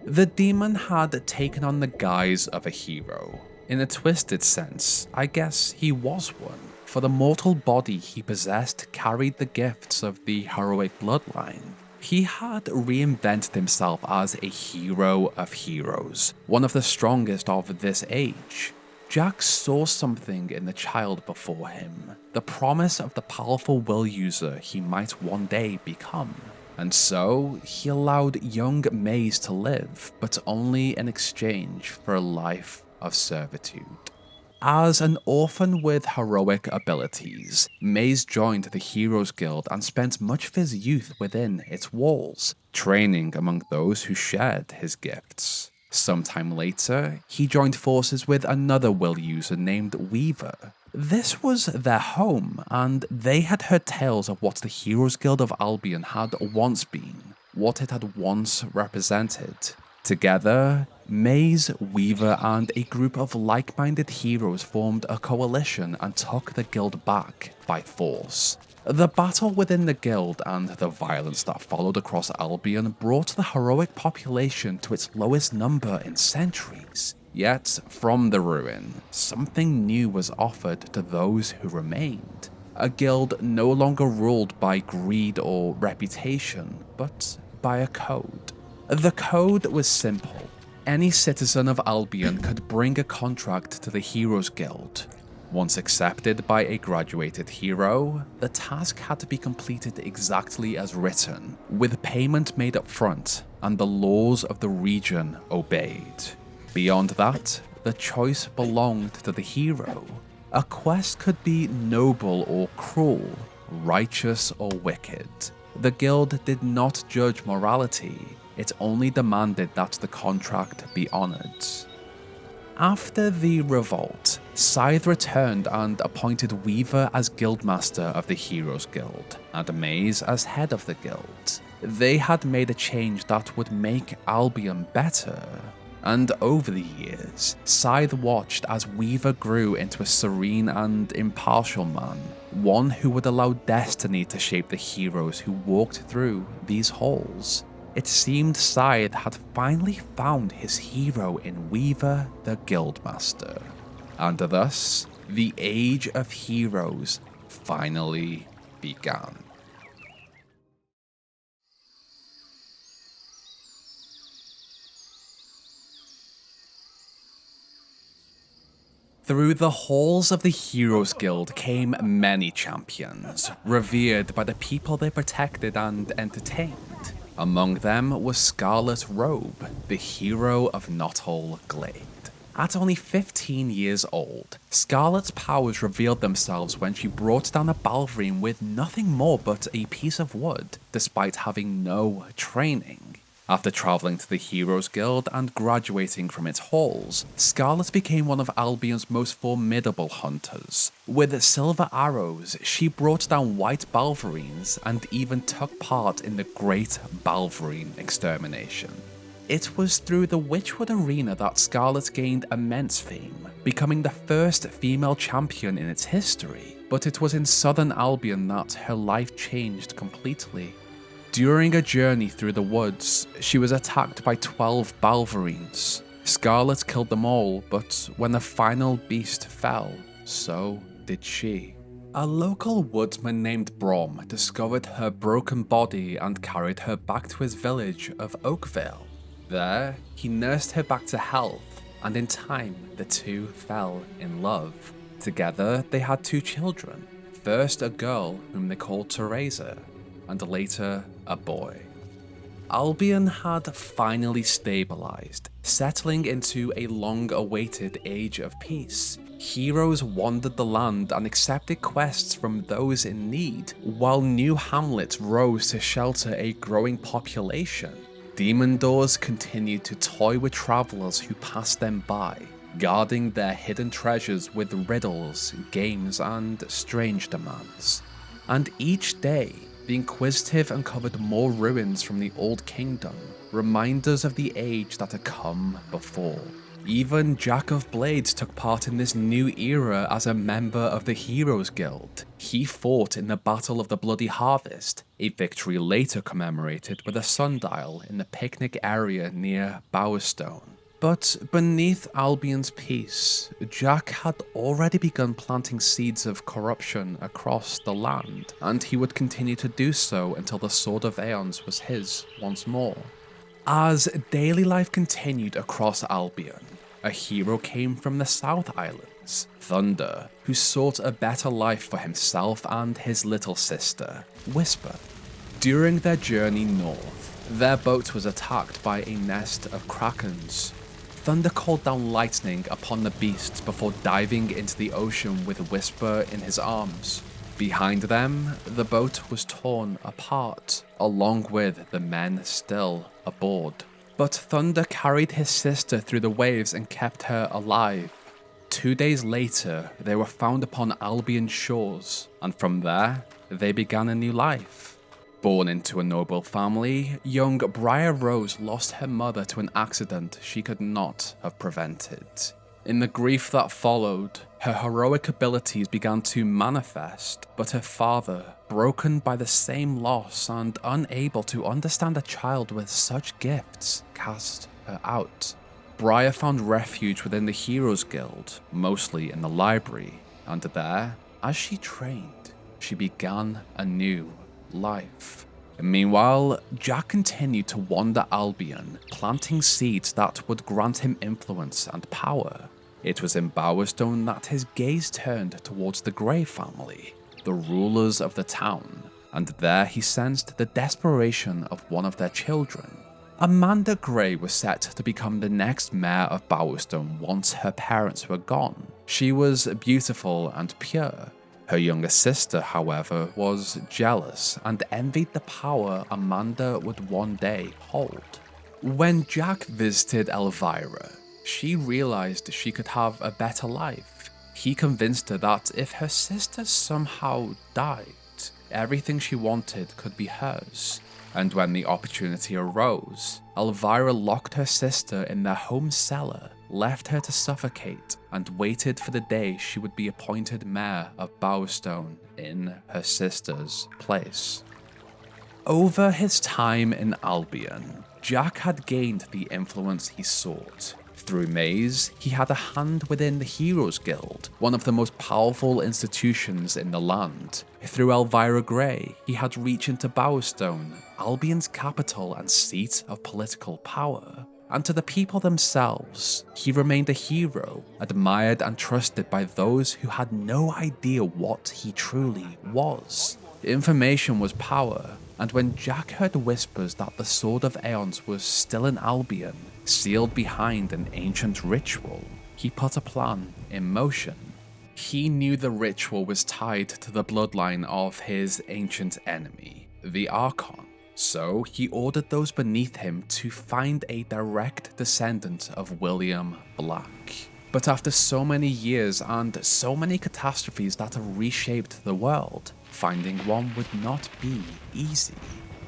The demon had taken on the guise of a hero. In a twisted sense, I guess he was one, for the mortal body he possessed carried the gifts of the heroic bloodline. He had reinvented himself as a hero of heroes, one of the strongest of this age. Jack saw something in the child before him, the promise of the powerful will user he might one day become. And so, he allowed young Maze to live, but only in exchange for a life of servitude. As an orphan with heroic abilities, Maze joined the Heroes Guild and spent much of his youth within its walls, training among those who shared his gifts. Sometime later, he joined forces with another will user named Weaver. This was their home, and they had heard tales of what the Heroes Guild of Albion had once been, what it had once represented. Together, Maze, Weaver, and a group of like-minded heroes formed a coalition and took the guild back by force. The battle within the guild and the violence that followed across Albion brought the heroic population to its lowest number in centuries. Yet, from the ruin, something new was offered to those who remained. A guild no longer ruled by greed or reputation, but by a code. The code was simple. Any citizen of Albion could bring a contract to the Heroes Guild. Once accepted by a graduated hero, the task had to be completed exactly as written, with payment made up front and the laws of the region obeyed. Beyond that, the choice belonged to the hero. A quest could be noble or cruel, righteous or wicked. The guild did not judge morality, it only demanded that the contract be honored. After the revolt, Scythe returned and appointed Weaver as guildmaster of the Heroes Guild, and Maze as head of the guild. They had made a change that would make Albion better. And over the years, Scythe watched as Weaver grew into a serene and impartial man, one who would allow destiny to shape the heroes who walked through these halls. It seemed Scythe had finally found his hero in Weaver the Guildmaster. And thus, the Age of Heroes finally began. Through the halls of the Heroes Guild came many champions, revered by the people they protected and entertained. Among them was Scarlet Robe, the hero of Knothole Glade. At only 15 years old, Scarlet's powers revealed themselves when she brought down a Balverine with nothing more but a piece of wood, despite having no training. After traveling to the Heroes Guild and graduating from its halls, Scarlet became one of Albion's most formidable hunters. With silver arrows, she brought down white Balverines and even took part in the Great Balverine Extermination. It was through the Witchwood Arena that Scarlet gained immense fame, becoming the first female champion in its history. but it was in southern Albion that her life changed completely. During a journey through the woods, she was attacked by 12 Balverines. Scarlet killed them all, but when the final beast fell, so did she. A local woodsman named Brom discovered her broken body and carried her back to his village of Oakvale. There, he nursed her back to health, and in time, the two fell in love. Together, they had 2 children. First, a girl whom they called Teresa, and later, a boy. Albion had finally stabilized, settling into a long-awaited age of peace. Heroes wandered the land and accepted quests from those in need, while new hamlets rose to shelter a growing population. Demon doors continued to toy with travelers who passed them by, guarding their hidden treasures with riddles, games, and strange demands. And each day, the Inquisitive uncovered more ruins from the Old Kingdom, reminders of the age that had come before. Even Jack of Blades took part in this new era as a member of the Heroes Guild. He fought in the Battle of the Bloody Harvest, a victory later commemorated with a sundial in the picnic area near Bowerstone. But beneath Albion's peace, Jack had already begun planting seeds of corruption across the land, and he would continue to do so until the Sword of Aeons was his once more. As daily life continued across Albion, a hero came from the South Islands, Thunder, who sought a better life for himself and his little sister, Whisper. During their journey north, their boat was attacked by a nest of krakens. Thunder called down lightning upon the beasts before diving into the ocean with Whisper in his arms. Behind them, the boat was torn apart, along with the men still aboard. But Thunder carried his sister through the waves and kept her alive. 2 days later, they were found upon Albion's shores, and from there, they began a new life. Born into a noble family, young Briar Rose lost her mother to an accident she could not have prevented. In the grief that followed, her heroic abilities began to manifest, but her father, broken by the same loss and unable to understand a child with such gifts, cast her out. Briar found refuge within the Heroes Guild, mostly in the library, and there, as she trained, she began a new life. Meanwhile, Jack continued to wander Albion, planting seeds that would grant him influence and power. It was in Bowerstone that his gaze turned towards the Grey family, the rulers of the town, and there he sensed the desperation of one of their children. Amanda Grey was set to become the next mayor of Bowerstone once her parents were gone. She was beautiful and pure. Her younger sister, however, was jealous and envied the power Amanda would one day hold. When Jack visited Elvira, she realized she could have a better life. He convinced her that if her sister somehow died, everything she wanted could be hers. And when the opportunity arose, Elvira locked her sister in their home cellar, left her to suffocate, and waited for the day she would be appointed mayor of Bowerstone in her sister's place. Over his time in Albion, Jack had gained the influence he sought. Through Maze, he had a hand within the Heroes Guild, one of the most powerful institutions in the land. Through Elvira Grey, he had reach into Bowerstone, Albion's capital and seat of political power. And to the people themselves, he remained a hero, admired and trusted by those who had no idea what he truly was. Information was power, and when Jack heard whispers that the Sword of Aeons was still in Albion, sealed behind an ancient ritual, he put a plan in motion. He knew the ritual was tied to the bloodline of his ancient enemy, the Archon. So he ordered those beneath him to find a direct descendant of William Black. But after so many years and so many catastrophes that have reshaped the world, finding one would not be easy.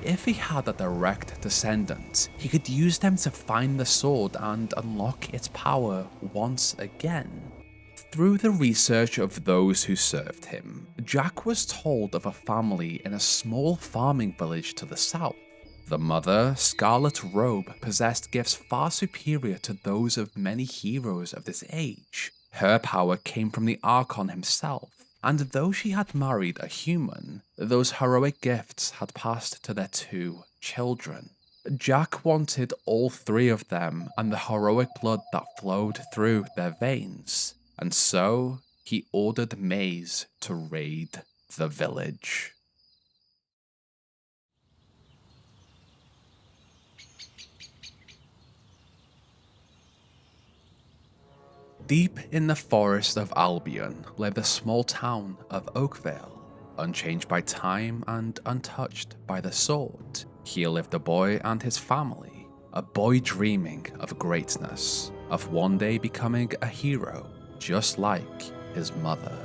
If he had a direct descendant, he could use them to find the sword and unlock its power once again. Through the research of those who served him, Jack was told of a family in a small farming village to the south. The mother, Scarlet Robe, possessed gifts far superior to those of many heroes of this age. Her power came from the Archon himself, and though she had married a human, those heroic gifts had passed to their 2 children. Jack wanted all 3 of them and the heroic blood that flowed through their veins, and so he ordered Maze to raid the village. Deep in the forest of Albion lay the small town of Oakvale. Unchanged by time and untouched by the sword, here lived a boy and his family, a boy dreaming of greatness, of one day becoming a hero, just like his mother.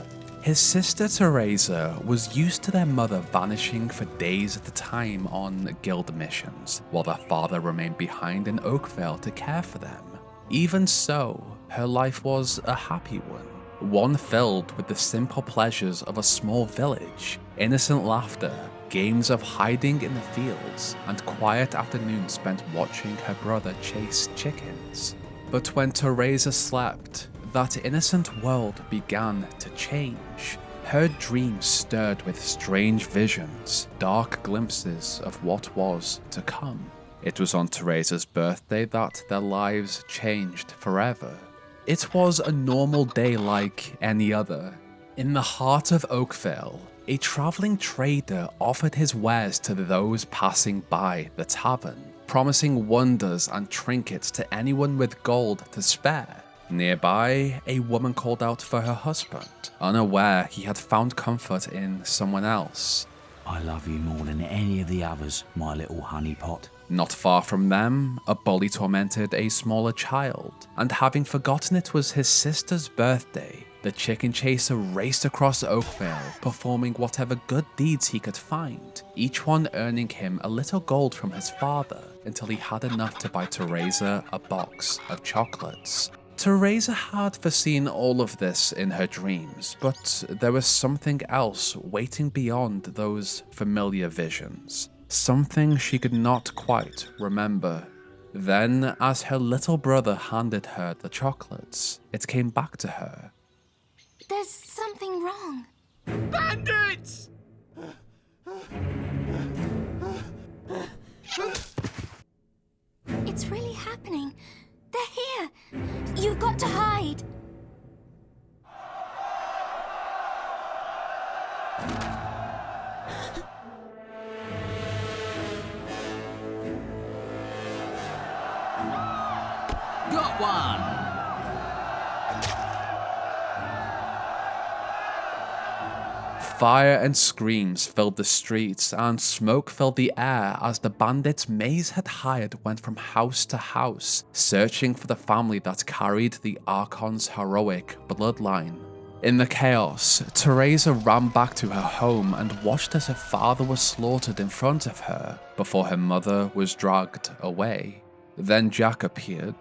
His sister Teresa was used to their mother vanishing for days at a time on guild missions, while their father remained behind in Oakvale to care for them. Even so, her life was a happy one filled with the simple pleasures of a small village, innocent laughter, games of hiding in the fields, and quiet afternoons spent watching her brother chase chickens. But when Teresa slept, that innocent world began to change. Her dreams stirred with strange visions, dark glimpses of what was to come. It was on Teresa's birthday that their lives changed forever. It was a normal day like any other. In the heart of Oakvale, a traveling trader offered his wares to those passing by the tavern, promising wonders and trinkets to anyone with gold to spare. Nearby, a woman called out for her husband, unaware he had found comfort in someone else. I love you more than any of the others, my little honeypot. Not far from them, a bully tormented a smaller child, and having forgotten it was his sister's birthday, the chicken chaser raced across Oakvale, performing whatever good deeds he could find, each one earning him a little gold from his father, until he had enough to buy Teresa a box of chocolates. Teresa had foreseen all of this in her dreams, but there was something else waiting beyond those familiar visions. Something she could not quite remember. Then, as her little brother handed her the chocolates, it came back to her. There's something wrong. Bandits! It's really happening. They're here. You've got to hide. Got one! Fire and screams filled the streets, and smoke filled the air as the bandits Maze had hired went from house to house, searching for the family that carried the Archon's heroic bloodline. In the chaos, Teresa ran back to her home and watched as her father was slaughtered in front of her, before her mother was dragged away. Then Jack appeared.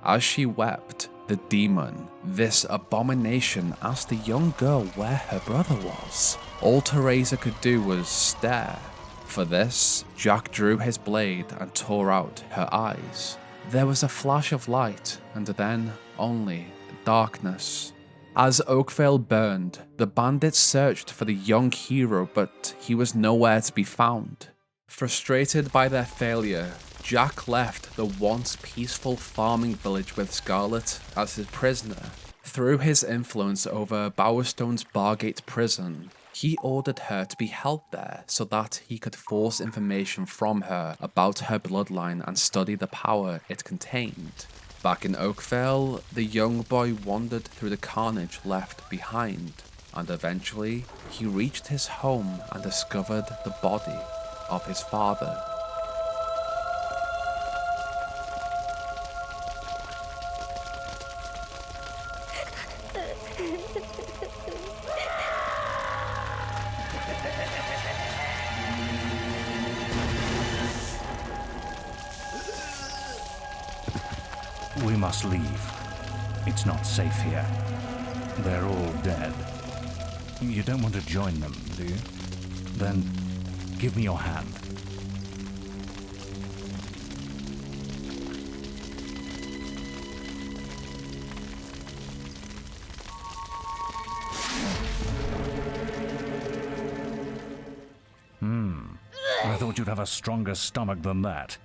As she wept, the demon, this abomination, asked the young girl where her brother was. All Teresa could do was stare. For this, Jack drew his blade and tore out her eyes. There was a flash of light, and then only darkness. As Oakvale burned, the bandits searched for the young hero, but he was nowhere to be found. Frustrated by their failure, Jack left the once peaceful farming village with Scarlet as his prisoner. Through his influence over Bowerstone's Bargate prison, he ordered her to be held there so that he could force information from her about her bloodline and study the power it contained. Back in Oakvale, the young boy wandered through the carnage left behind, and eventually he reached his home and discovered the body of his father. We must leave. It's not safe here. They're all dead. You don't want to join them, do you? Then give me your hand. I thought you'd have a stronger stomach than that.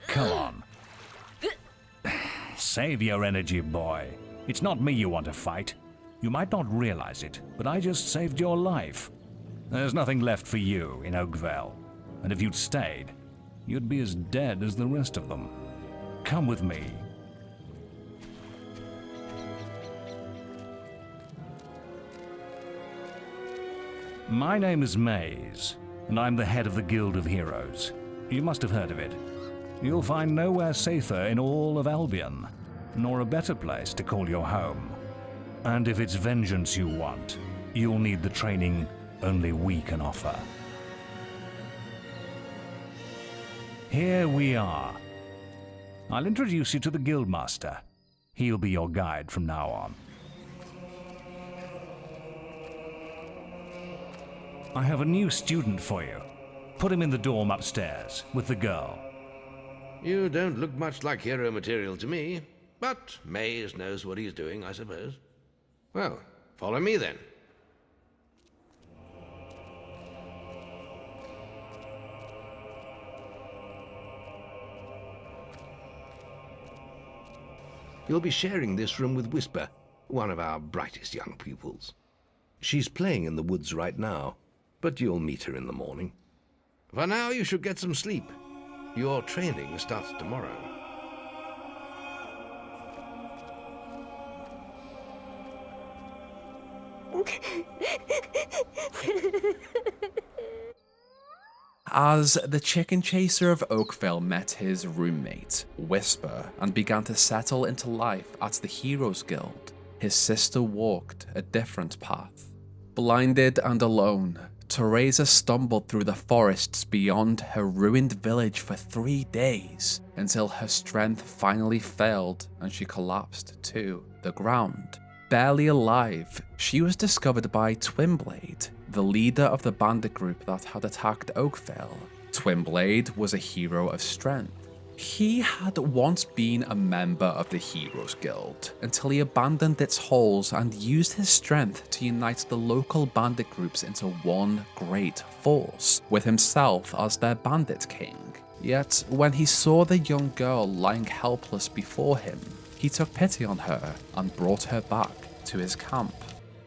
Come on. Save your energy, boy. It's not me you want to fight. You might not realize it, but I just saved your life. There's nothing left for you in Oakvale, and if you'd stayed, you'd be as dead as the rest of them. Come with me. My name is Maze, and I'm the head of the Guild of Heroes. You must have heard of it. You'll find nowhere safer in all of Albion, nor a better place to call your home. And if it's vengeance you want, you'll need the training only we can offer. Here we are. I'll introduce you to the Guildmaster. He'll be your guide from now on. I have a new student for you. Put him in the dorm upstairs, with the girl. You don't look much like hero material to me, but Maze knows what he's doing, I suppose. Well, follow me then. You'll be sharing this room with Whisper, one of our brightest young pupils. She's playing in the woods right now, but you'll meet her in the morning. For now, you should get some sleep. Your training starts tomorrow. As the chicken chaser of Oakvale met his roommate, Whisper, and began to settle into life at the Heroes Guild, his sister walked a different path. Blinded and alone, Teresa stumbled through the forests beyond her ruined village for 3 days, until her strength finally failed and she collapsed to the ground. Barely alive, she was discovered by Twinblade, the leader of the bandit group that had attacked Oakvale. Twinblade was a hero of strength. He had once been a member of the Heroes Guild, until he abandoned its halls and used his strength to unite the local bandit groups into one great force, with himself as their bandit king. Yet, when he saw the young girl lying helpless before him, he took pity on her and brought her back to his camp.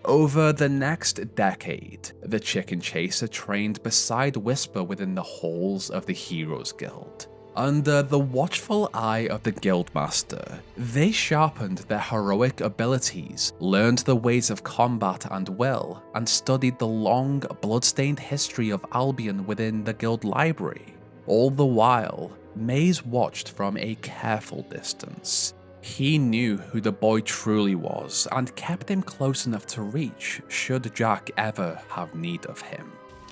Over the next decade, the chicken chaser trained beside Whisper within the halls of the Heroes Guild. Under the watchful eye of the Guildmaster, they sharpened their heroic abilities, learned the ways of combat and will, and studied the long, blood-stained history of Albion within the guild library. All the while, Maze watched from a careful distance. He knew who the boy truly was and kept him close enough to reach should Jack ever have need of him.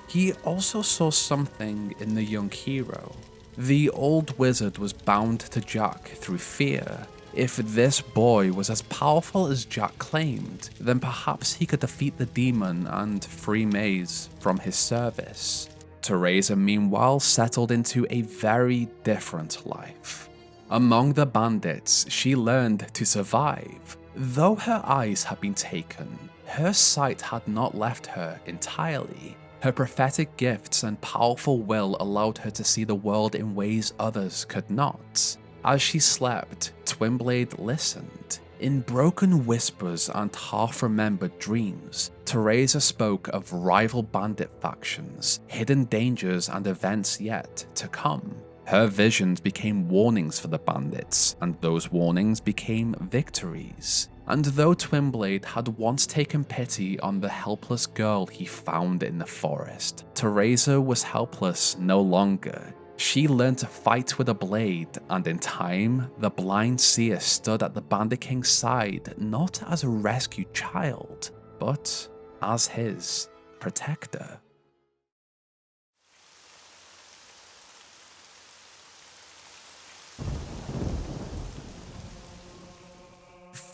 He also saw something in the young hero. The old wizard was bound to Jack through fear. If this boy was as powerful as Jack claimed, then perhaps he could defeat the demon and free Maze from his service. Teresa meanwhile settled into a very different life. Among the bandits, she learned to survive. Though her eyes had been taken, her sight had not left her entirely. Her prophetic gifts and powerful will allowed her to see the world in ways others could not. As she slept, Twinblade listened. In broken whispers and half-remembered dreams, Teresa spoke of rival bandit factions, hidden dangers and events yet to come. Her visions became warnings for the bandits, and those warnings became victories. And though Twinblade had once taken pity on the helpless girl he found in the forest, Teresa was helpless no longer. She learned to fight with a blade, and in time, the blind seer stood at the Bandit King's side not as a rescued child, but as his protector.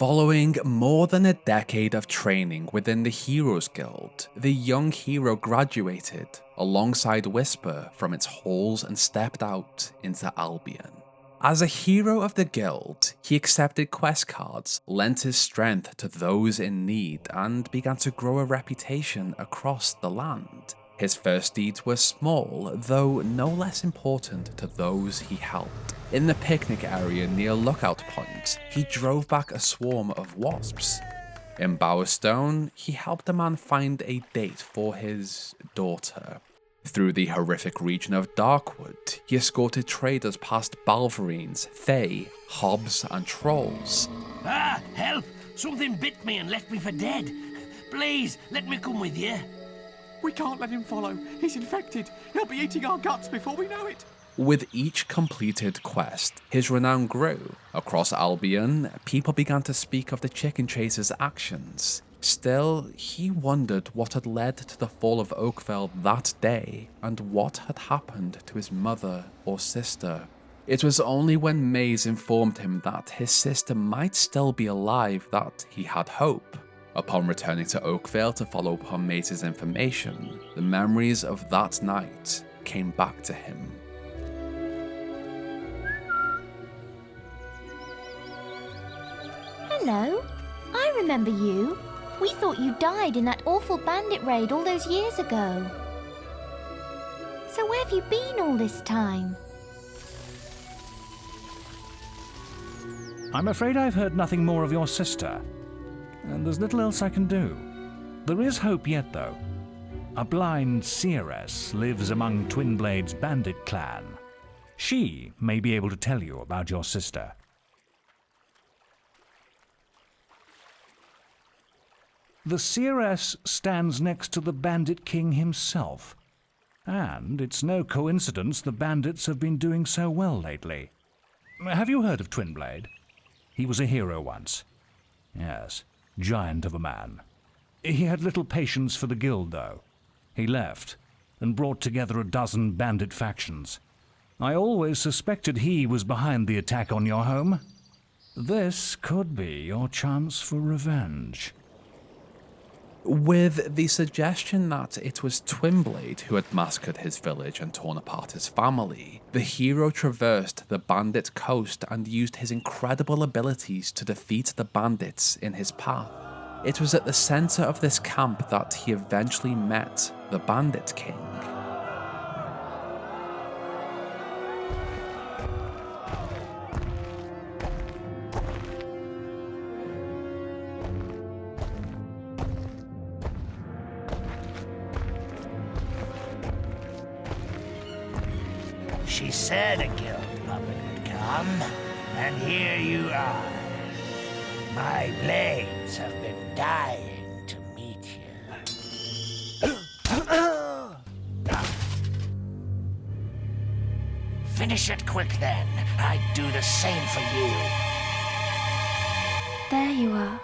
Following more than a decade of training within the Heroes Guild, the young hero graduated alongside Whisper from its halls and stepped out into Albion. As a hero of the guild, he accepted quest cards, lent his strength to those in need, and began to grow a reputation across the land. His first deeds were small, though no less important to those he helped. In the picnic area near Lookout Point, he drove back a swarm of wasps. In Bowerstone, he helped a man find a date for his daughter. Through the horrific region of Darkwood, he escorted traders past Balverines, Fae, Hobbs, and Trolls. Ah, help! Something bit me and left me for dead. Please, let me come with you. We can't let him follow. He's infected. He'll be eating our guts before we know it. With each completed quest, his renown grew. Across Albion, people began to speak of the Chicken Chaser's actions. Still, he wondered what had led to the fall of Oakvale that day, and what had happened to his mother or sister. It was only when Maze informed him that his sister might still be alive that he had hope. Upon returning to Oakvale to follow up on Maze's information, the memories of that night came back to him. Hello, I remember you. We thought you died in that awful bandit raid all those years ago. So where have you been all this time? I'm afraid I've heard nothing more of your sister, and there's little else I can do. There is hope yet, though. A blind seeress lives among Twinblade's bandit clan. She may be able to tell you about your sister. The seeress stands next to the Bandit King himself, and it's no coincidence the bandits have been doing so well lately. Have you heard of Twinblade? He was a hero once. Yes, giant of a man. He had little patience for the guild, though. He left and brought together a dozen bandit factions. I always suspected he was behind the attack on your home. This could be your chance for revenge. With the suggestion that it was Twinblade who had massacred his village and torn apart his family, the hero traversed the bandit coast and used his incredible abilities to defeat the bandits in his path. It was at the center of this camp that he eventually met the Bandit King. She said a guild puppet would come, and here you are. My blades have been dying to meet you. Finish it quick then. I'd do the same for you. There you are.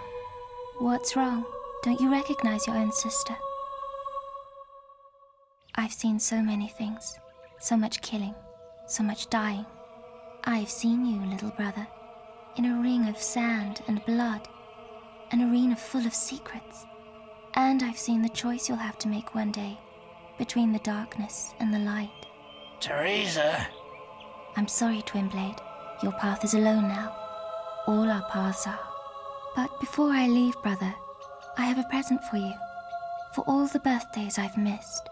What's wrong? Don't you recognize your own sister? I've seen so many things. So much killing. So much dying. I've seen you, little brother, in a ring of sand and blood, an arena full of secrets. And I've seen the choice you'll have to make one day, between the darkness and the light. Teresa! I'm sorry, Twinblade. Your path is alone now. All our paths are. But before I leave, brother, I have a present for you. For all the birthdays I've missed.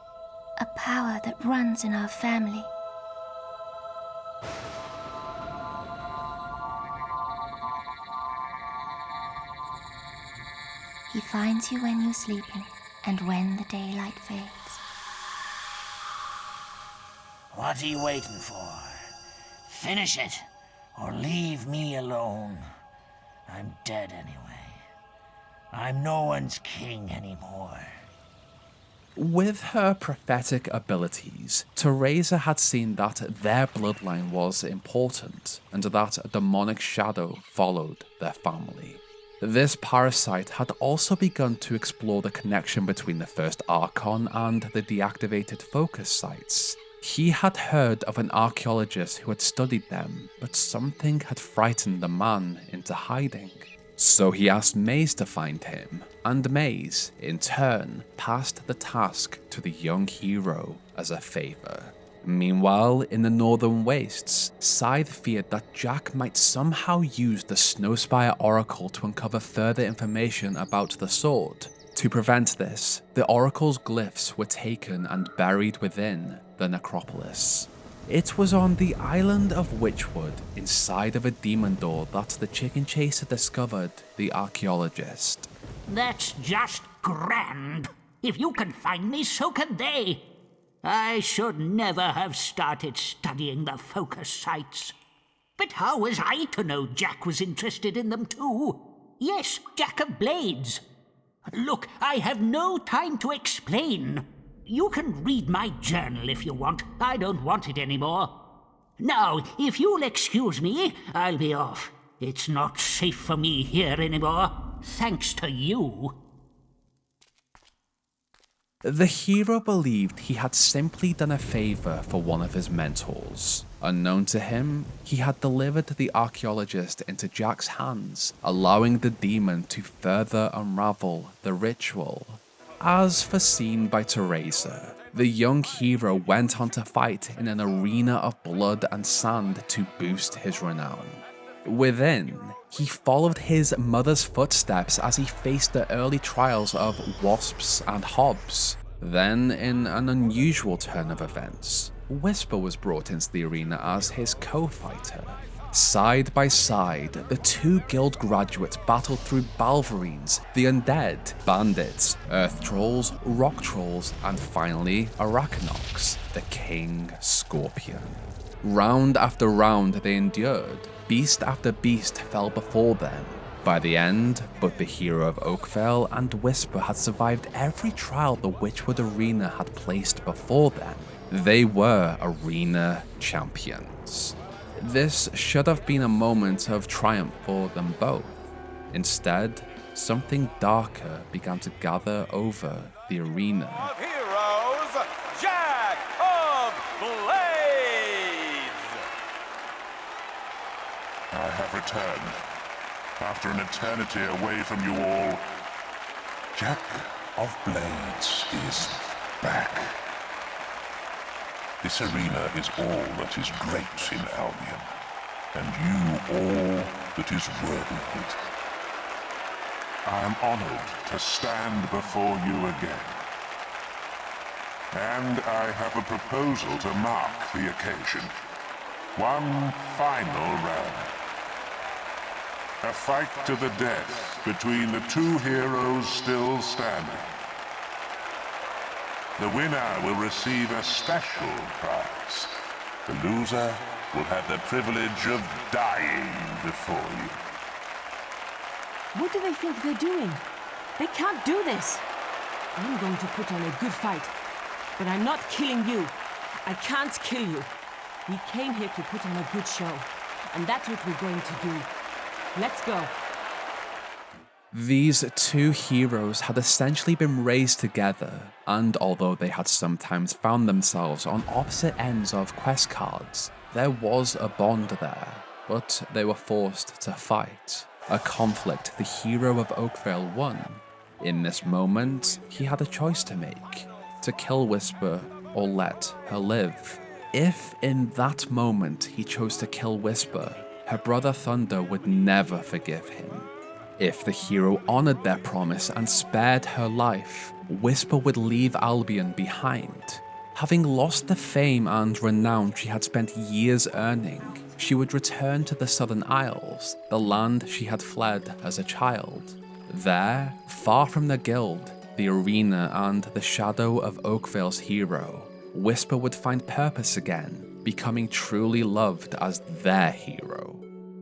A power that runs in our family. He finds you when you're sleeping, and when the daylight fades. What are you waiting for? Finish it, or leave me alone. I'm dead anyway. I'm no one's king anymore. With her prophetic abilities, Teresa had seen that their bloodline was important, and that a demonic shadow followed their family. This parasite had also begun to explore the connection between the first Archon and the deactivated focus sites. He had heard of an archaeologist who had studied them, but something had frightened the man into hiding. So he asked Maze to find him, and Maze, in turn, passed the task to the young hero as a favor. Meanwhile, in the northern wastes, Scythe feared that Jack might somehow use the Snowspire Oracle to uncover further information about the sword. To prevent this, the Oracle's glyphs were taken and buried within the necropolis. It was on the island of Witchwood, inside of a demon door, that the chicken chaser discovered the archaeologist. That's just grand. If you can find me, so can they. I should never have started studying the focus sites. But how was I to know Jack was interested in them too? Yes, Jack of Blades. Look, I have no time to explain. You can read my journal if you want. I don't want it anymore. Now, if you'll excuse me, I'll be off. It's not safe for me here anymore, thanks to you. The hero believed he had simply done a favor for one of his mentors. Unknown to him, he had delivered the archaeologist into Jack's hands, allowing the demon to further unravel the ritual. As foreseen by Teresa, the young hero went on to fight in an arena of blood and sand to boost his renown. Within, he followed his mother's footsteps as he faced the early trials of wasps and hobs. Then, in an unusual turn of events, Whisper was brought into the arena as his co-fighter. Side by side, the two guild graduates battled through Balverines, the undead, bandits, earth trolls, rock trolls, and finally Arachnox, the king scorpion. Round after round they endured, beast after beast fell before them. By the end, both the Hero of Oakvale and Whisper had survived every trial the Witchwood Arena had placed before them. They were arena champions. This should have been a moment of triumph for them both. Instead, something darker began to gather over the arena. Of heroes, Jack of Blades! I have returned. After an eternity away from you all, Jack of Blades is back. This arena is all that is great in Albion, and you all that is worthy of it. I am honored to stand before you again. And I have a proposal to mark the occasion. One final round. A fight to the death between the two heroes still standing. The winner will receive a special prize. The loser will have the privilege of dying before you. What do they think they're doing? They can't do this. I'm going to put on a good fight. But I'm not killing you. I can't kill you. We came here to put on a good show. And that's what we're going to do. Let's go. These two heroes had essentially been raised together, and although they had sometimes found themselves on opposite ends of quest cards, there was a bond there, but they were forced to fight. A conflict the Hero of Oakvale won. In this moment, he had a choice to make, to kill Whisper or let her live. If in that moment he chose to kill Whisper, her brother Thunder would never forgive him. If the hero honored their promise and spared her life, Whisper would leave Albion behind. Having lost the fame and renown she had spent years earning, she would return to the Southern Isles, the land she had fled as a child. There, far from the guild, the arena, and the shadow of Oakvale's hero, Whisper would find purpose again, becoming truly loved as their hero.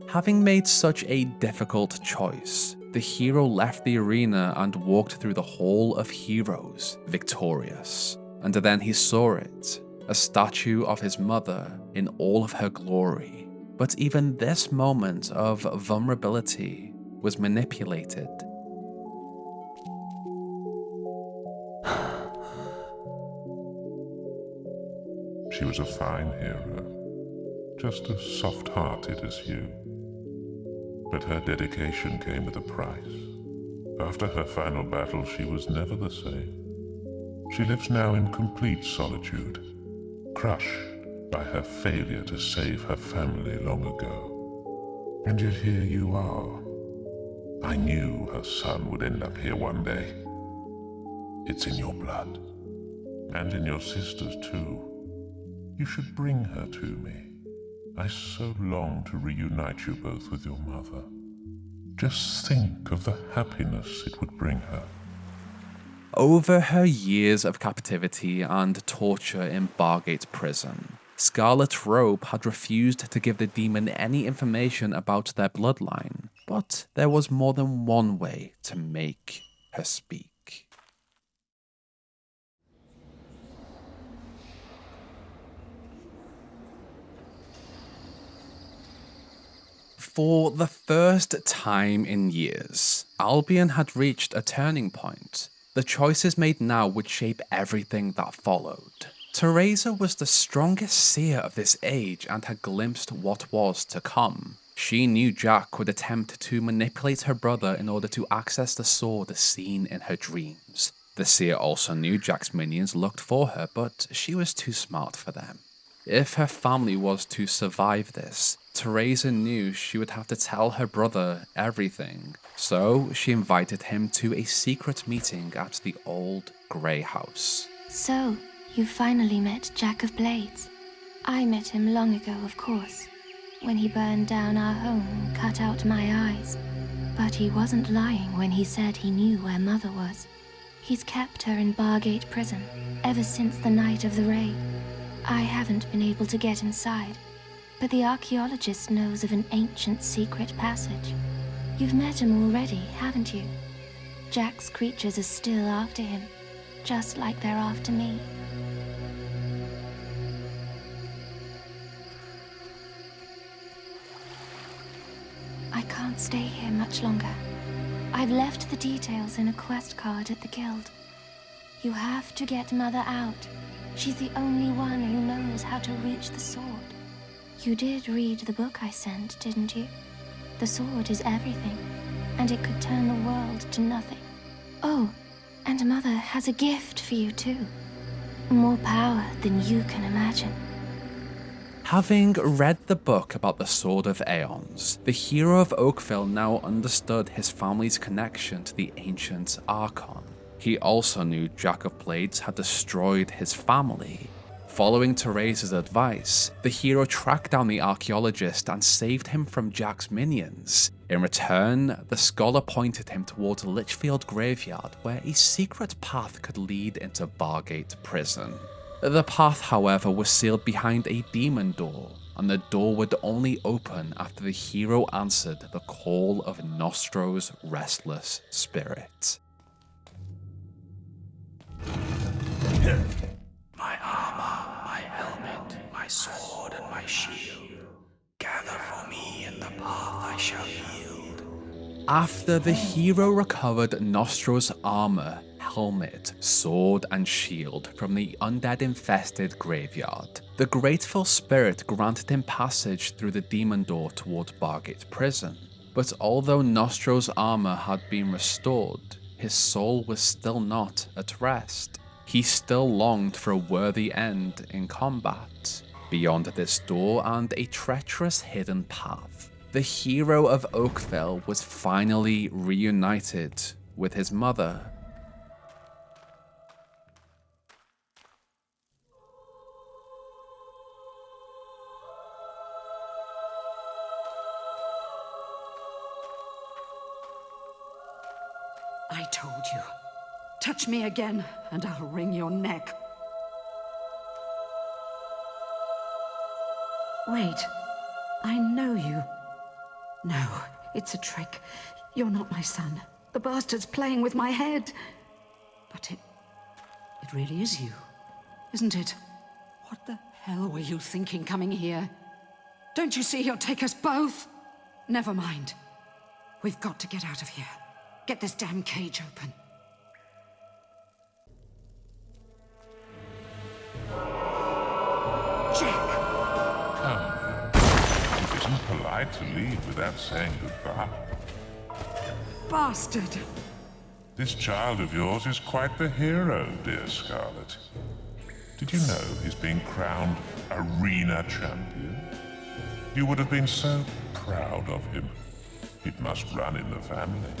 Having made such a difficult choice, the hero left the arena and walked through the Hall of Heroes, victorious. And then he saw it, a statue of his mother in all of her glory. But even this moment of vulnerability was manipulated. She was a fine hero, just as soft-hearted as you. But her dedication came with a price. After her final battle, she was never the same. She lives now in complete solitude, crushed by her failure to save her family long ago. And yet here you are. I knew her son would end up here one day. It's in your blood. And in your sister's too. You should bring her to me. I so long to reunite you both with your mother. Just think of the happiness it would bring her. Over her years of captivity and torture in Bargate Prison, Scarlet Robe had refused to give the demon any information about their bloodline, but there was more than one way to make her speak. For the first time in years, Albion had reached a turning point. The choices made now would shape everything that followed. Teresa was the strongest seer of this age and had glimpsed what was to come. She knew Jack would attempt to manipulate her brother in order to access the sword seen in her dreams. The seer also knew Jack's minions looked for her, but she was too smart for them. If her family was to survive this, Teresa knew she would have to tell her brother everything, so she invited him to a secret meeting at the old grey house. So, you finally met Jack of Blades. I met him long ago, of course, when he burned down our home and cut out my eyes. But he wasn't lying when he said he knew where Mother was. He's kept her in Bargate Prison ever since the night of the raid. I haven't been able to get inside, but the archaeologist knows of an ancient secret passage. You've met him already, haven't you? Jack's creatures are still after him, just like they're after me. I can't stay here much longer. I've left the details in a quest card at the guild. You have to get Mother out. She's the only one who knows how to reach the sword. You did read the book I sent, didn't you? The sword is everything, and it could turn the world to nothing. Oh, and Mother has a gift for you too. More power than you can imagine. Having read the book about the Sword of Aeons, the Hero of Oakvale now understood his family's connection to the ancient Archon. He also knew Jack of Blades had destroyed his family. Following Teresa's advice, the hero tracked down the archaeologist and saved him from Jack's minions. In return, the scholar pointed him towards Litchfield Graveyard, where a secret path could lead into Bargate Prison. The path, however, was sealed behind a demon door, and the door would only open after the hero answered the call of Nostro's restless spirit. My armor, my helmet, my sword and my shield. Gather for me in the path I shall yield. After the hero recovered Nostro's armor, helmet, sword and shield from the undead-infested graveyard, the grateful spirit granted him passage through the demon door towards Bargate Prison. But although Nostro's armor had been restored, his soul was still not at rest. He still longed for a worthy end in combat. Beyond this door and a treacherous hidden path, the hero of Oakvale was finally reunited with his mother. I told you. Touch me again, and I'll wring your neck. Wait. I know you. No, it's a trick. You're not my son. The bastard's playing with my head. But it really is you, isn't it? What the hell were you thinking coming here? Don't you see he'll take us both? Never mind. We've got to get out of here. Get this damn cage open. Jack! Come. It isn't polite I to leave without saying goodbye? Bastard! This child of yours is quite the hero, dear Scarlet. Did you know he's being crowned arena champion? You would have been so proud of him. It must run in the family.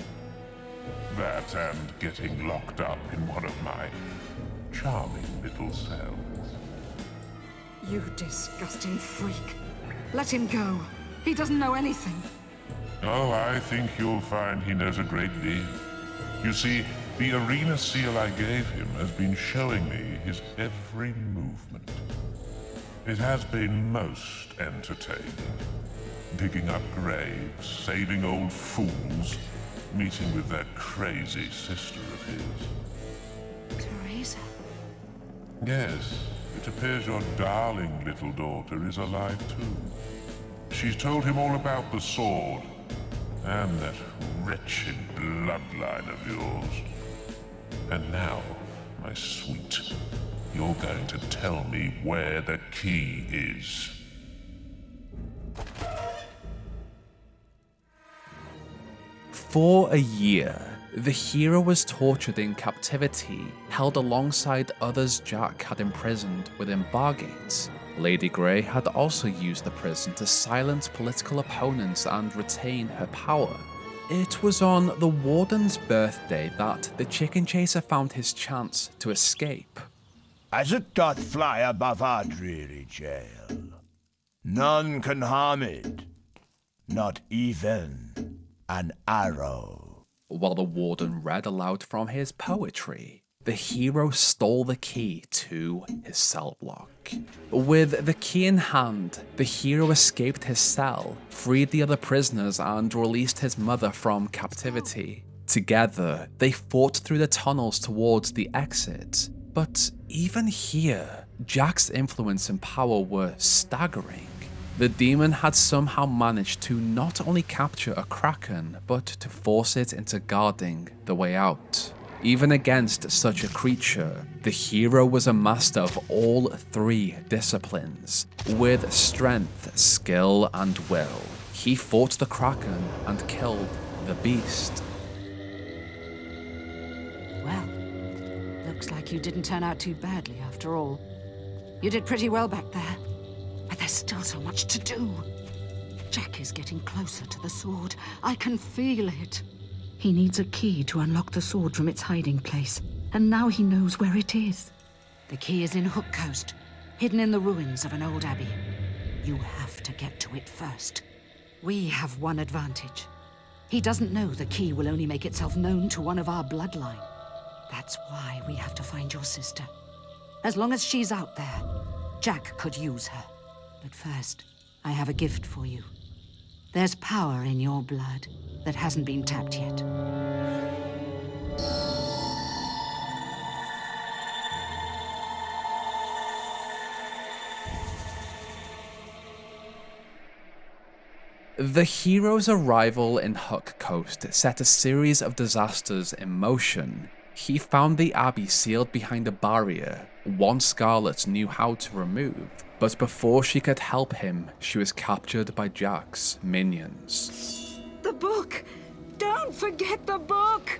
That and getting locked up in one of my charming little cells. You disgusting freak. Let him go. He doesn't know anything. Oh, I think you'll find he knows a great deal. You see, the arena seal I gave him has been showing me his every movement. It has been most entertaining. Digging up graves, saving old fools, meeting with that crazy sister of his. Teresa? Yes, it appears your darling little daughter is alive too. She's told him all about the sword, and that wretched bloodline of yours. And now, my sweet, you're going to tell me where the key is. For a year, the hero was tortured in captivity, held alongside others Jack had imprisoned within Bargate. Lady Grey had also used the prison to silence political opponents and retain her power. It was on the Warden's birthday that the Chicken Chaser found his chance to escape. As it doth fly above our dreary jail, none can harm it, not even an arrow. While the Warden read aloud from his poetry, the hero stole the key to his cell block. With the key in hand, the hero escaped his cell, freed the other prisoners, and released his mother from captivity. Together, they fought through the tunnels towards the exit. But even here, Jack's influence and power were staggering. The demon had somehow managed to not only capture a kraken, but to force it into guarding the way out. Even against such a creature, the hero was a master of all three disciplines. With strength, skill, and will, he fought the kraken and killed the beast. Well, looks like you didn't turn out too badly after all. You did pretty well back there, but there's still so much to do. Jack is getting closer to the sword. I can feel it. He needs a key to unlock the sword from its hiding place, and now he knows where it is. The key is in Hook Coast, hidden in the ruins of an old abbey. You have to get to it first. We have one advantage. He doesn't know the key will only make itself known to one of our bloodline. That's why we have to find your sister. As long as she's out there, Jack could use her. But first, I have a gift for you. There's power in your blood that hasn't been tapped yet. The hero's arrival in Hook Coast set a series of disasters in motion. He found the abbey sealed behind a barrier, one Scarlet knew how to remove, but before she could help him, she was captured by Jack's minions. The book! Don't forget the book!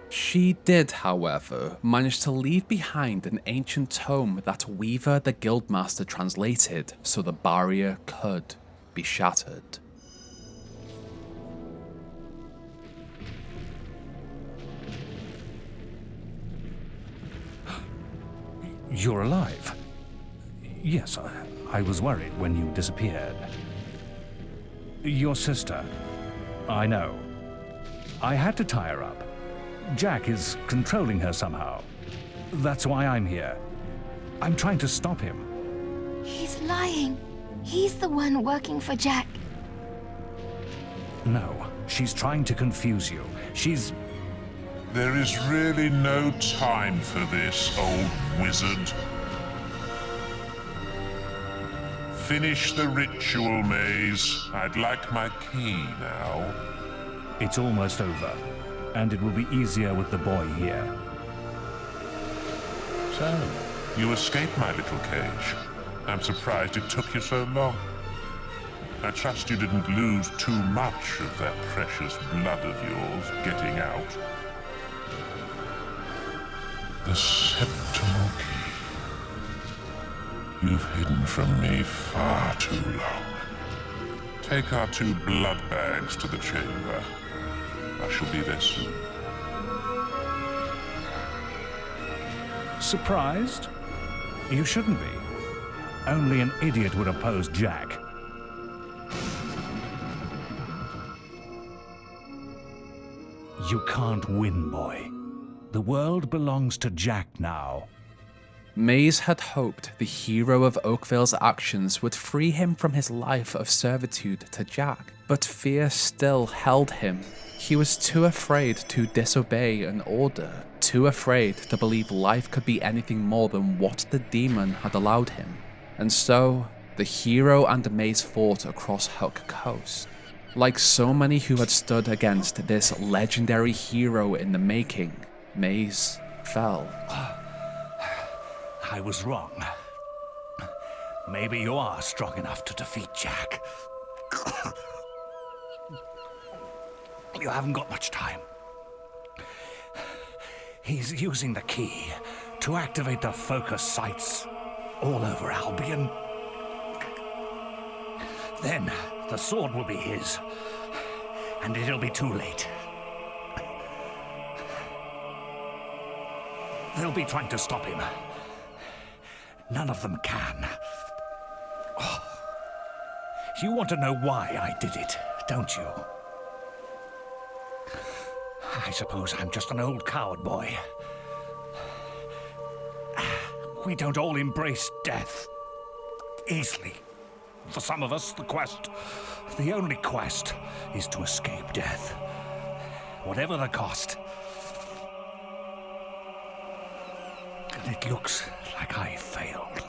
She did, however, manage to leave behind an ancient tome that Weaver the Guildmaster translated so the barrier could be shattered. You're alive? Yes, I was worried when you disappeared. Your sister. I know. I had to tie her up. Jack is controlling her somehow. That's why I'm here. I'm trying to stop him. He's lying. He's the one working for Jack. No, she's trying to confuse you. There is really no time for this, old wizard. Finish the ritual, Maze. I'd like my key now. It's almost over, and it will be easier with the boy here. So, you escaped my little cage. I'm surprised it took you so long. I trust you didn't lose too much of that precious blood of yours getting out. The Septimal Key. You've hidden from me far too long. Take our 2 blood bags to the chamber. I shall be there soon. Surprised? You shouldn't be. Only an idiot would oppose Jack. You can't win, boy. The world belongs to Jack now. Maze had hoped the Hero of Oakvale's actions would free him from his life of servitude to Jack, but fear still held him. He was too afraid to disobey an order, too afraid to believe life could be anything more than what the demon had allowed him. And so, the hero and Maze fought across Huck Coast. Like so many who had stood against this legendary hero in the making, Maze fell. I was wrong. Maybe you are strong enough to defeat Jack. You haven't got much time. He's using the key to activate the focus sites all over Albion. Then the sword will be his, and it'll be too late. They'll be trying to stop him. None of them can. Oh. You want to know why I did it, don't you? I suppose I'm just an old coward, boy. We don't all embrace death easily. For some of us, the only quest, is to escape death. Whatever the cost. And it looks like I failed.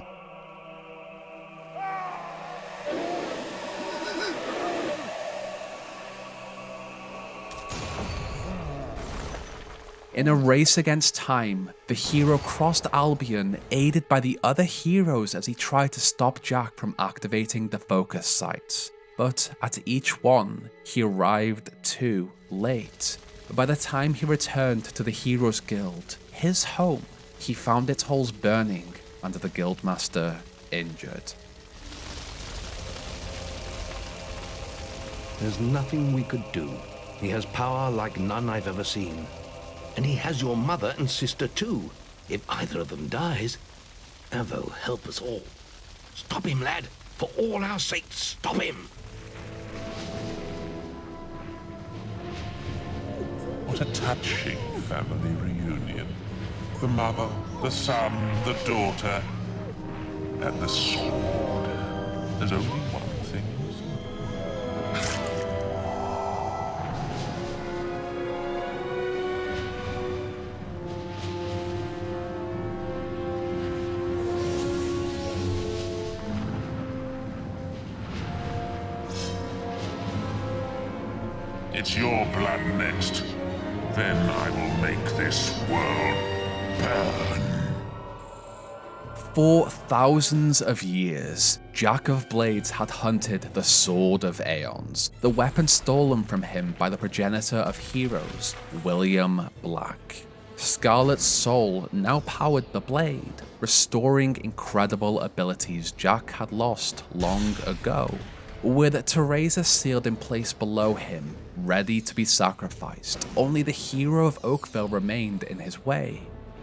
In a race against time, the hero crossed Albion, aided by the other heroes as he tried to stop Jack from activating the focus sites. But at each one, he arrived too late. By the time he returned to the Heroes Guild, his home, he found its halls burning and the Guildmaster injured. There's nothing we could do. He has power like none I've ever seen. And he has your mother and sister too. If either of them dies, Avo help us all. Stop him, lad. For all our sakes, stop him. What a touching family reunion. The mother, the son, the daughter, and the sword. There's only one thing missing. It's your blood next. Then I will make this world burn. For thousands of years, Jack of Blades had hunted the Sword of Aeons, the weapon stolen from him by the progenitor of heroes, William Black. Scarlet's soul now powered the blade, restoring incredible abilities Jack had lost long ago. With Teresa sealed in place below him, ready to be sacrificed, only the Hero of Oakvale remained in his way.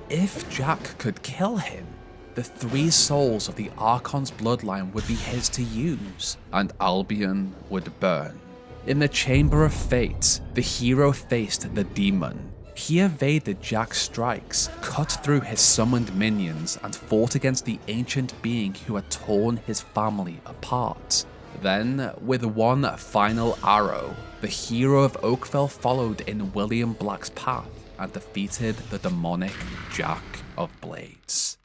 If Jack could kill him, the 3 souls of the Archon's bloodline would be his to use, and Albion would burn. In the Chamber of Fate, the hero faced the demon. He evaded Jack's strikes, cut through his summoned minions, and fought against the ancient being who had torn his family apart. Then, with one final arrow, the Hero of Oakvale followed in William Black's path and defeated the demonic Jack of Blades.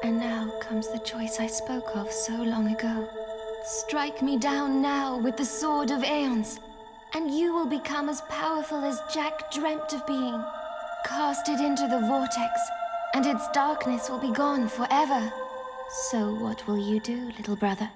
And now comes the choice I spoke of so long ago. Strike me down now with the Sword of Aeons, and you will become as powerful as Jack dreamt of being. Cast it into the vortex, and its darkness will be gone forever. So what will you do, little brother?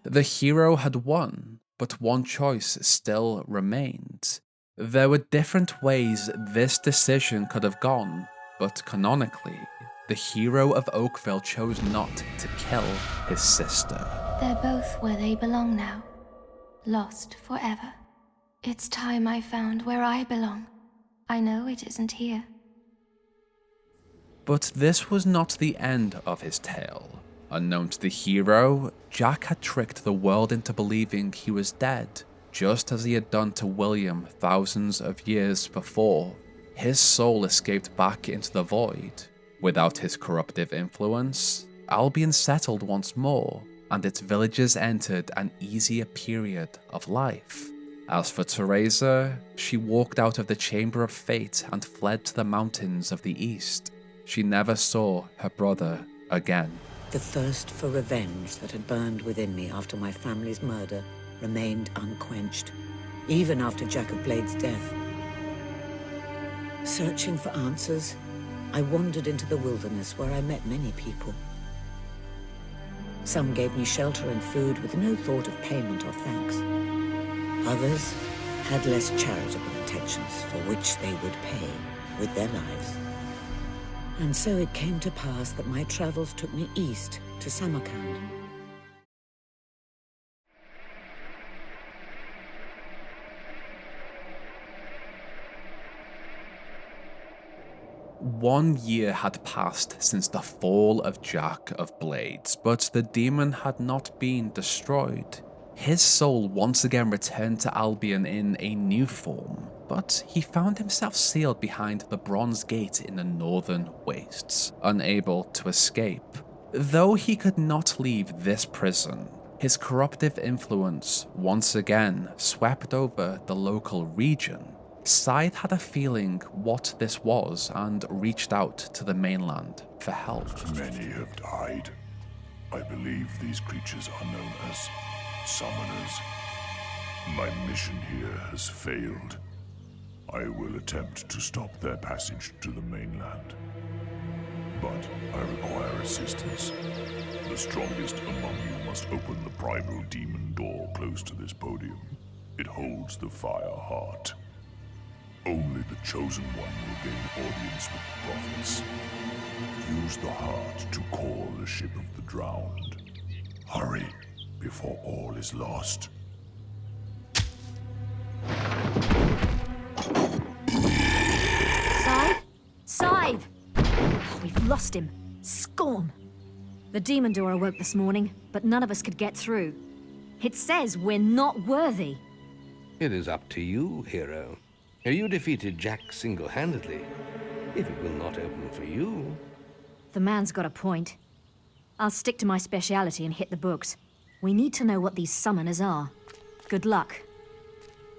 The hero had won, but one choice still remained. There were different ways this decision could have gone, but canonically, the hero of Oakvale chose not to kill his sister. They're both where they belong now, lost forever. It's time I found where I belong. I know it isn't here. But this was not the end of his tale. Unknown to the hero, Jack had tricked the world into believing he was dead, just as he had done to William thousands of years before. His soul escaped back into the void. Without his corruptive influence, Albion settled once more, and its villagers entered an easier period of life. As for Teresa, she walked out of the Chamber of Fate and fled to the mountains of the east. She never saw her brother again. The thirst for revenge that had burned within me after my family's murder remained unquenched, even after Jack of Blade's death. Searching for answers, I wandered into the wilderness where I met many people. Some gave me shelter and food with no thought of payment or thanks. Others had less charitable intentions for which they would pay with their lives. And so it came to pass that my travels took me east to Samarkand. One year had passed since the fall of Jack of Blades, but the demon had not been destroyed. His soul once again returned to Albion in a new form, but he found himself sealed behind the bronze gate in the northern wastes, unable to escape. Though he could not leave this prison, his corruptive influence once again swept over the local region. Scythe had a feeling what this was and reached out to the mainland for help. Many have died. I believe these creatures are known as summoners. My mission here has failed. I will attempt to stop their passage to the mainland. But I require assistance. The strongest among you must open the primal demon door close to this podium. It holds the fire heart. Only the chosen one will gain audience with the prophets. Use the heart to call the ship of the drowned. Hurry, before all is lost. Scythe? Scythe! Oh, we've lost him. Scorn! The demon door awoke this morning, but none of us could get through. It says we're not worthy. It is up to you, hero. You defeated Jack single-handedly. If it will not open for you... The man's got a point. I'll stick to my speciality and hit the books. We need to know what these summoners are. Good luck.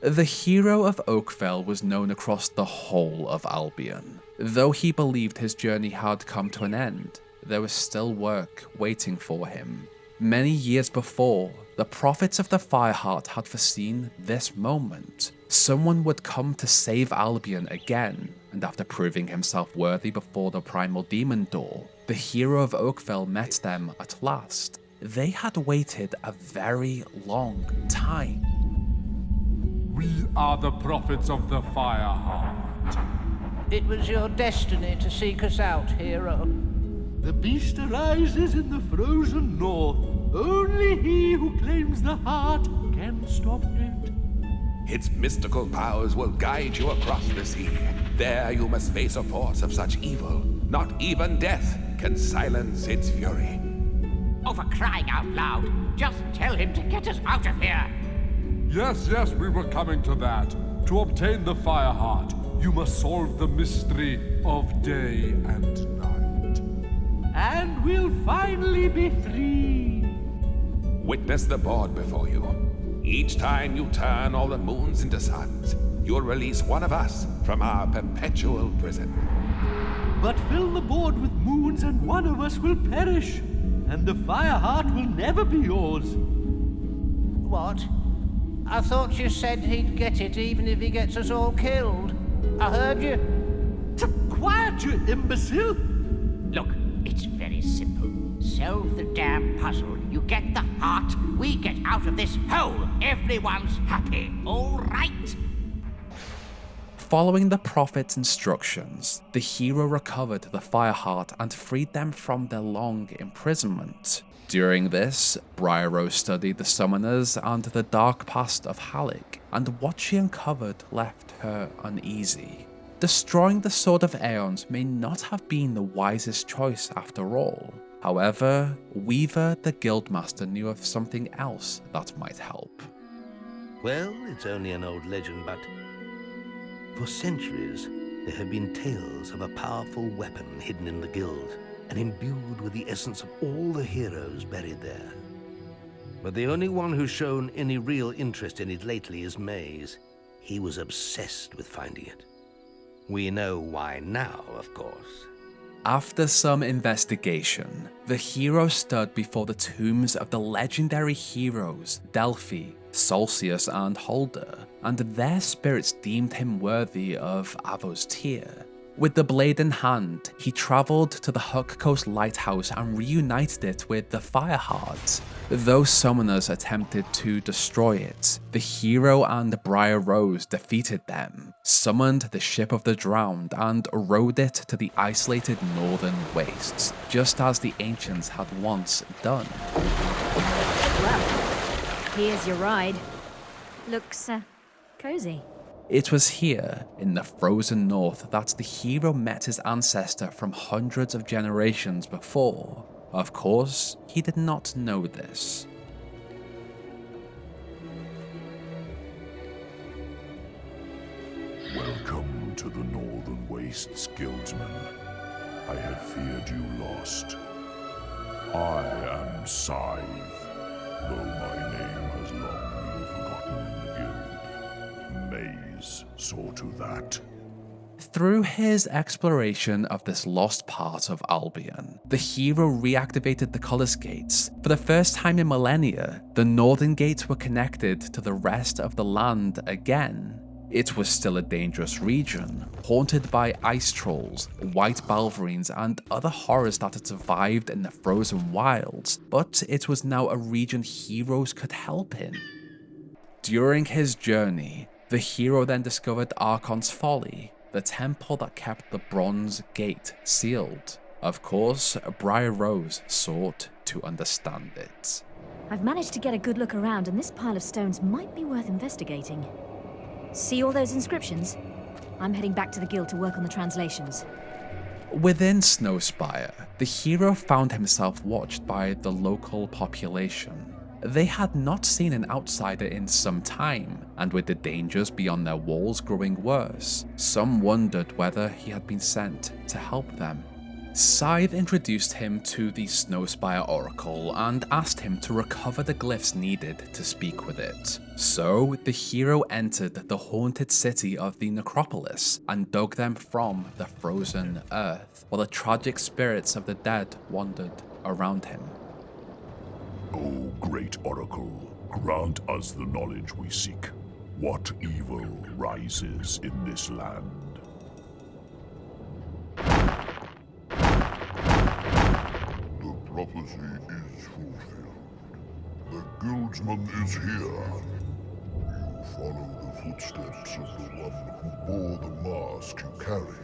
The hero of Oakvale was known across the whole of Albion. Though he believed his journey had come to an end, there was still work waiting for him. Many years before, the prophets of the Fireheart had foreseen this moment. Someone would come to save Albion again, and after proving himself worthy before the primal demon door, the hero of Oakvale met them at last. They had waited a very long time. We are the prophets of the Fireheart. It was your destiny to seek us out, hero. The beast arises in the frozen north. Only he who claims the heart can stop it. Its mystical powers will guide you across the sea. There you must face a force of such evil. Not even death can silence its fury. Oh, for crying out loud, just tell him to get us out of here. Yes, we were coming to that. To obtain the Fireheart, you must solve the mystery of day and night. And we'll finally be free. Witness the board before you. Each time you turn all the moons into suns, you'll release one of us from our perpetual prison. But fill the board with moon stones and one of us will perish, and the Fireheart will never be yours. What? I thought you said he'd get it even if he gets us all killed. I heard you. Quiet, you imbecile! Look, it's very simple. Solve the damn puzzle. You get the heart, we get out of this hole. Everyone's happy, all right? Following the prophet's instructions, the hero recovered the Fireheart and freed them from their long imprisonment. During this, Briar-Rose studied the summoners and the dark past of Halleck, and what she uncovered left her uneasy. Destroying the Sword of Aeons may not have been the wisest choice after all. However, Weaver the Guildmaster knew of something else that might help. Well, it's only an old legend, but for centuries there have been tales of a powerful weapon hidden in the guild and imbued with the essence of all the heroes buried there. But the only one who's shown any real interest in it lately is Maze. He was obsessed with finding it. We know why now, of course. After some investigation, the hero stood before the tombs of the legendary heroes Delphi, Solcius and Holder, and their spirits deemed him worthy of Avo's tear. With the blade in hand, he travelled to the Huck Coast Lighthouse and reunited it with the Fireheart. Though summoners attempted to destroy it, the hero and Briar-Rose defeated them, summoned the Ship of the Drowned, and rowed it to the isolated northern wastes, just as the ancients had once done. Well, here's your ride. Looks, cozy. It was here, in the frozen north, that the hero met his ancestor from hundreds of generations before. Of course, he did not know this. Welcome to the Northern Wastes, Guildsman. I had feared you lost. I am Scythe, though my name has long been forgotten in the guild. Maze saw to that. Through his exploration of this lost part of Albion, the hero reactivated the Colors Gates. For the first time in millennia, the Northern Gates were connected to the rest of the land again. It was still a dangerous region, haunted by ice trolls, white balverines, and other horrors that had survived in the frozen wilds, but it was now a region heroes could help in. During his journey, the hero then discovered Archon's Folly, the temple that kept the Bronze Gate sealed. Of course, Briar-Rose sought to understand it. I've managed to get a good look around, and this pile of stones might be worth investigating. See all those inscriptions? I'm heading back to the guild to work on the translations. Within Snowspire, the hero found himself watched by the local population. They had not seen an outsider in some time, and with the dangers beyond their walls growing worse, some wondered whether he had been sent to help them. Scythe introduced him to the Snowspire Oracle and asked him to recover the glyphs needed to speak with it. So, the hero entered the haunted city of the Necropolis and dug them from the frozen earth, while the tragic spirits of the dead wandered around him. O great Oracle, grant us the knowledge we seek. What evil rises in this land? The prophecy is fulfilled. The guildsman is here. You follow the footsteps of the one who bore the mask you carry.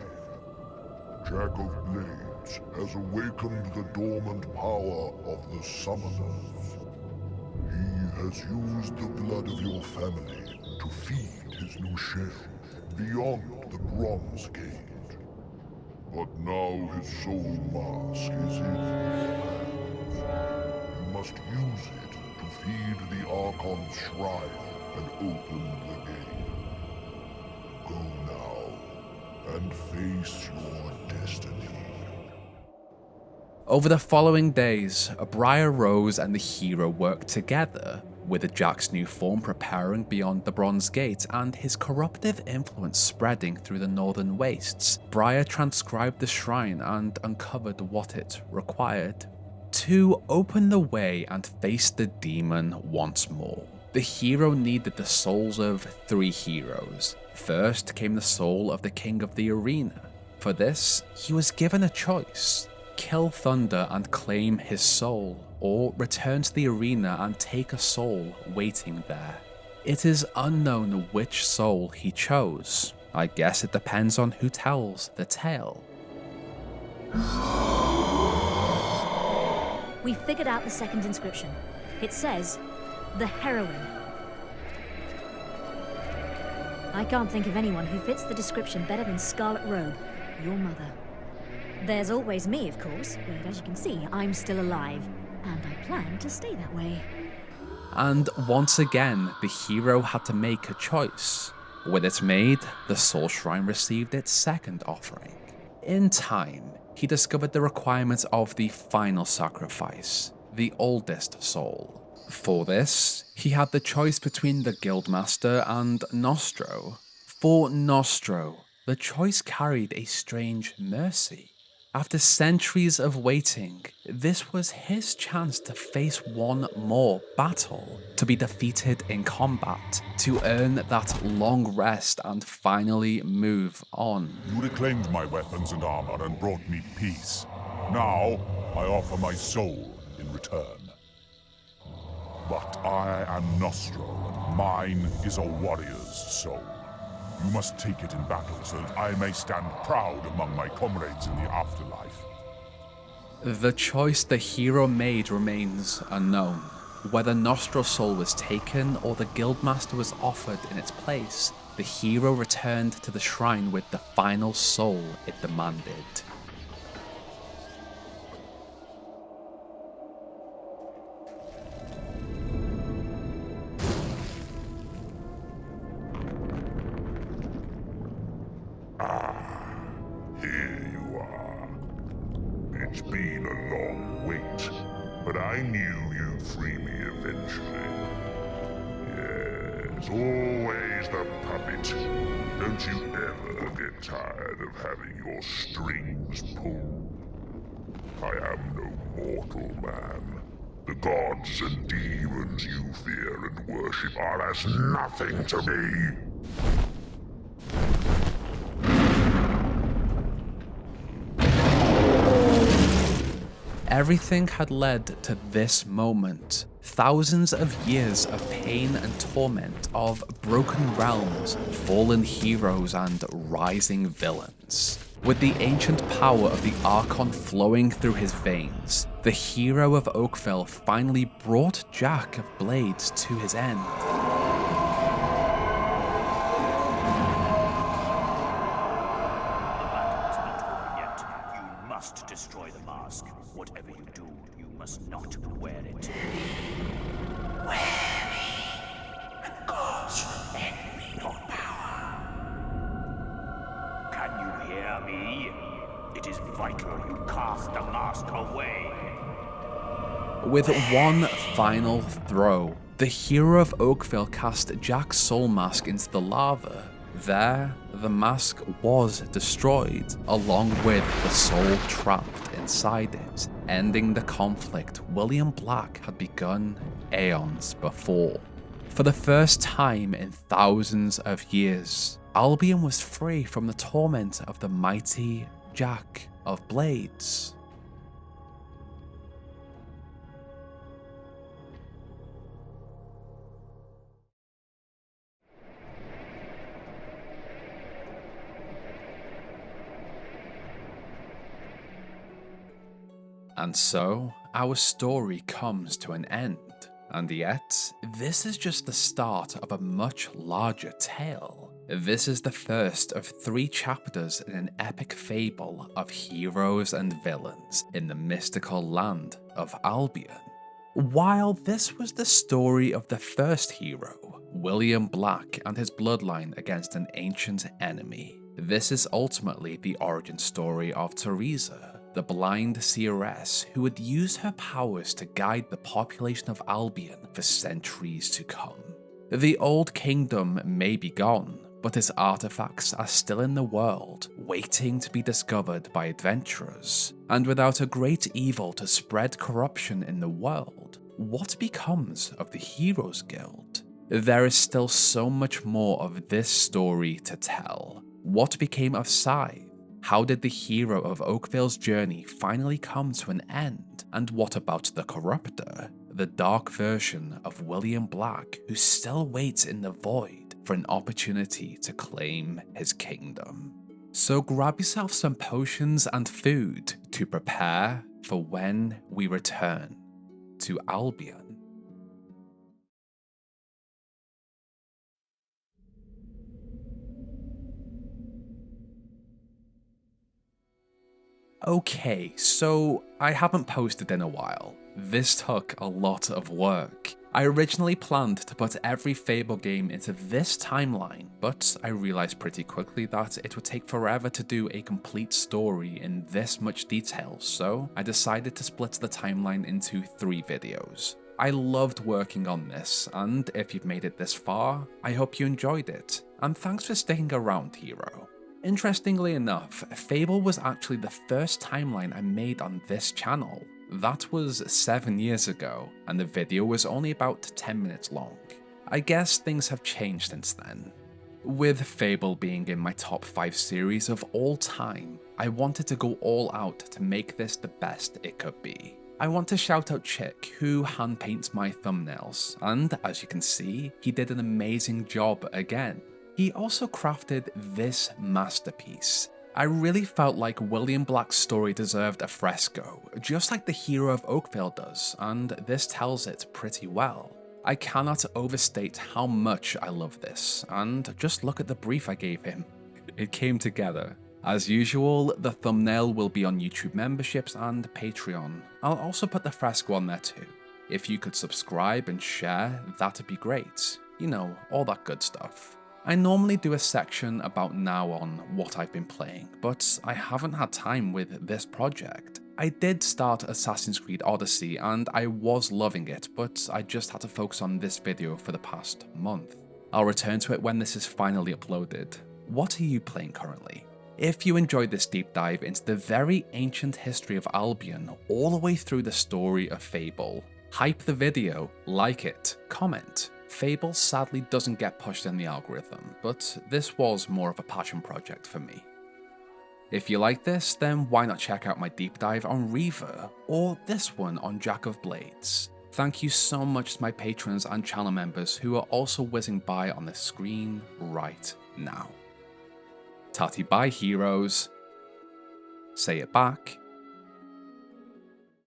Jack of Blades has awakened the dormant power of the summoners. He has used the blood of your family to feed his new shell beyond the Bronze Gate. But now his soul mask is in your hands. You must use it to feed the Archon's shrine and open the gate. Go now and face your destiny. Over the following days, Briar-Rose and the hero worked together. With Jack's new form preparing beyond the Bronze Gate and his corruptive influence spreading through the northern wastes, Briar transcribed the shrine and uncovered what it required. To open the way and face the demon once more, the hero needed the souls of 3 heroes. First came the soul of the king of the arena. For this, he was given a choice: kill Thunder and claim his soul, or return to the arena and take a soul waiting there. It is unknown which soul he chose. I guess it depends on who tells the tale. We figured out the second inscription. It says, "The Heroine." I can't think of anyone who fits the description better than Scarlet Robe, your mother. There's always me, of course, but as you can see, I'm still alive, and I plan to stay that way. And once again, the hero had to make a choice. With it made, the Soul Shrine received its second offering. In time, he discovered the requirements of the final sacrifice, the oldest soul. For this, he had the choice between the Guildmaster and Nostro. For Nostro, the choice carried a strange mercy. After centuries of waiting, this was his chance to face one more battle, to be defeated in combat, to earn that long rest and finally move on. You reclaimed my weapons and armor and brought me peace. Now, I offer my soul in return. But I am Nostro, and mine is a warrior's soul. You must take it in battle so that I may stand proud among my comrades in the afterlife. The choice the hero made remains unknown. Whether Nostro's soul was taken or the Guildmaster was offered in its place, the hero returned to the shrine with the final soul it demanded. Here you are. It's been a long wait, but I knew you'd free me eventually. Yes, always the puppet. Don't you ever get tired of having your strings pulled? I am no mortal man. The gods and demons you fear and worship are as nothing to me. Everything had led to this moment. Thousands of years of pain and torment, of broken realms, fallen heroes, and rising villains. With the ancient power of the Archon flowing through his veins, the Hero of Oakvale finally brought Jack of Blades to his end. You must destroy the mask. Whatever you do, you must not wear it. Wear me, and gods will envy your power. Can you hear me? It is vital you cast the mask away. With one final throw, the Hero of Oakvale cast Jack's soul mask into the lava. There, the mask was destroyed, along with the soul trapped inside it, ending the conflict William Black had begun aeons before. For the first time in thousands of years, Albion was free from the torment of the mighty Jack of Blades. And so, our story comes to an end. And yet, this is just the start of a much larger tale. This is the first of 3 chapters in an epic fable of heroes and villains in the mystical land of Albion. While this was the story of the first hero, William Black and his bloodline against an ancient enemy, this is ultimately the origin story of Teresa, the blind seeress who would use her powers to guide the population of Albion for centuries to come. The old kingdom may be gone, but its artifacts are still in the world, waiting to be discovered by adventurers. And without a great evil to spread corruption in the world, what becomes of the Heroes Guild? There is still so much more of this story to tell. What became of Scythe? How did the Hero of Oakvale's journey finally come to an end? And what about the Corruptor, the dark version of William Black who still waits in the void for an opportunity to claim his kingdom? So grab yourself some potions and food to prepare for when we return to Albion. Okay, so I haven't posted in a while. This took a lot of work. I originally planned to put every Fable game into this timeline, but I realized pretty quickly that it would take forever to do a complete story in this much detail, so I decided to split the timeline into 3 videos. I loved working on this, and if you've made it this far, I hope you enjoyed it, and thanks for sticking around, Hero. Interestingly enough, Fable was actually the first timeline I made on this channel. That was 7 years ago, and the video was only about 10 minutes long. I guess things have changed since then. With Fable being in my top 5 series of all time, I wanted to go all out to make this the best it could be. I want to shout out Chick, who hand paints my thumbnails, and as you can see, he did an amazing job again. He also crafted this masterpiece. I really felt like William Black's story deserved a fresco, just like the Hero of Oakvale does, and this tells it pretty well. I cannot overstate how much I love this, and just look at the brief I gave him. It came together. As usual, the thumbnail will be on YouTube memberships and Patreon. I'll also put the fresco on there too. If you could subscribe and share, that'd be great. You know, all that good stuff. I normally do a section about now on what I've been playing, but I haven't had time with this project. I did start Assassin's Creed Odyssey and I was loving it, but I just had to focus on this video for the past month. I'll return to it when this is finally uploaded. What are you playing currently? If you enjoyed this deep dive into the very ancient history of Albion all the way through the story of Fable, hype the video, like it, comment. Fable sadly doesn't get pushed in the algorithm, but this was more of a passion project for me. If you like this, then why not check out my deep dive on Reaver, or this one on Jack of Blades. Thank you so much to my patrons and channel members who are also whizzing by on the screen right now. Tatty bye, heroes. Say it back.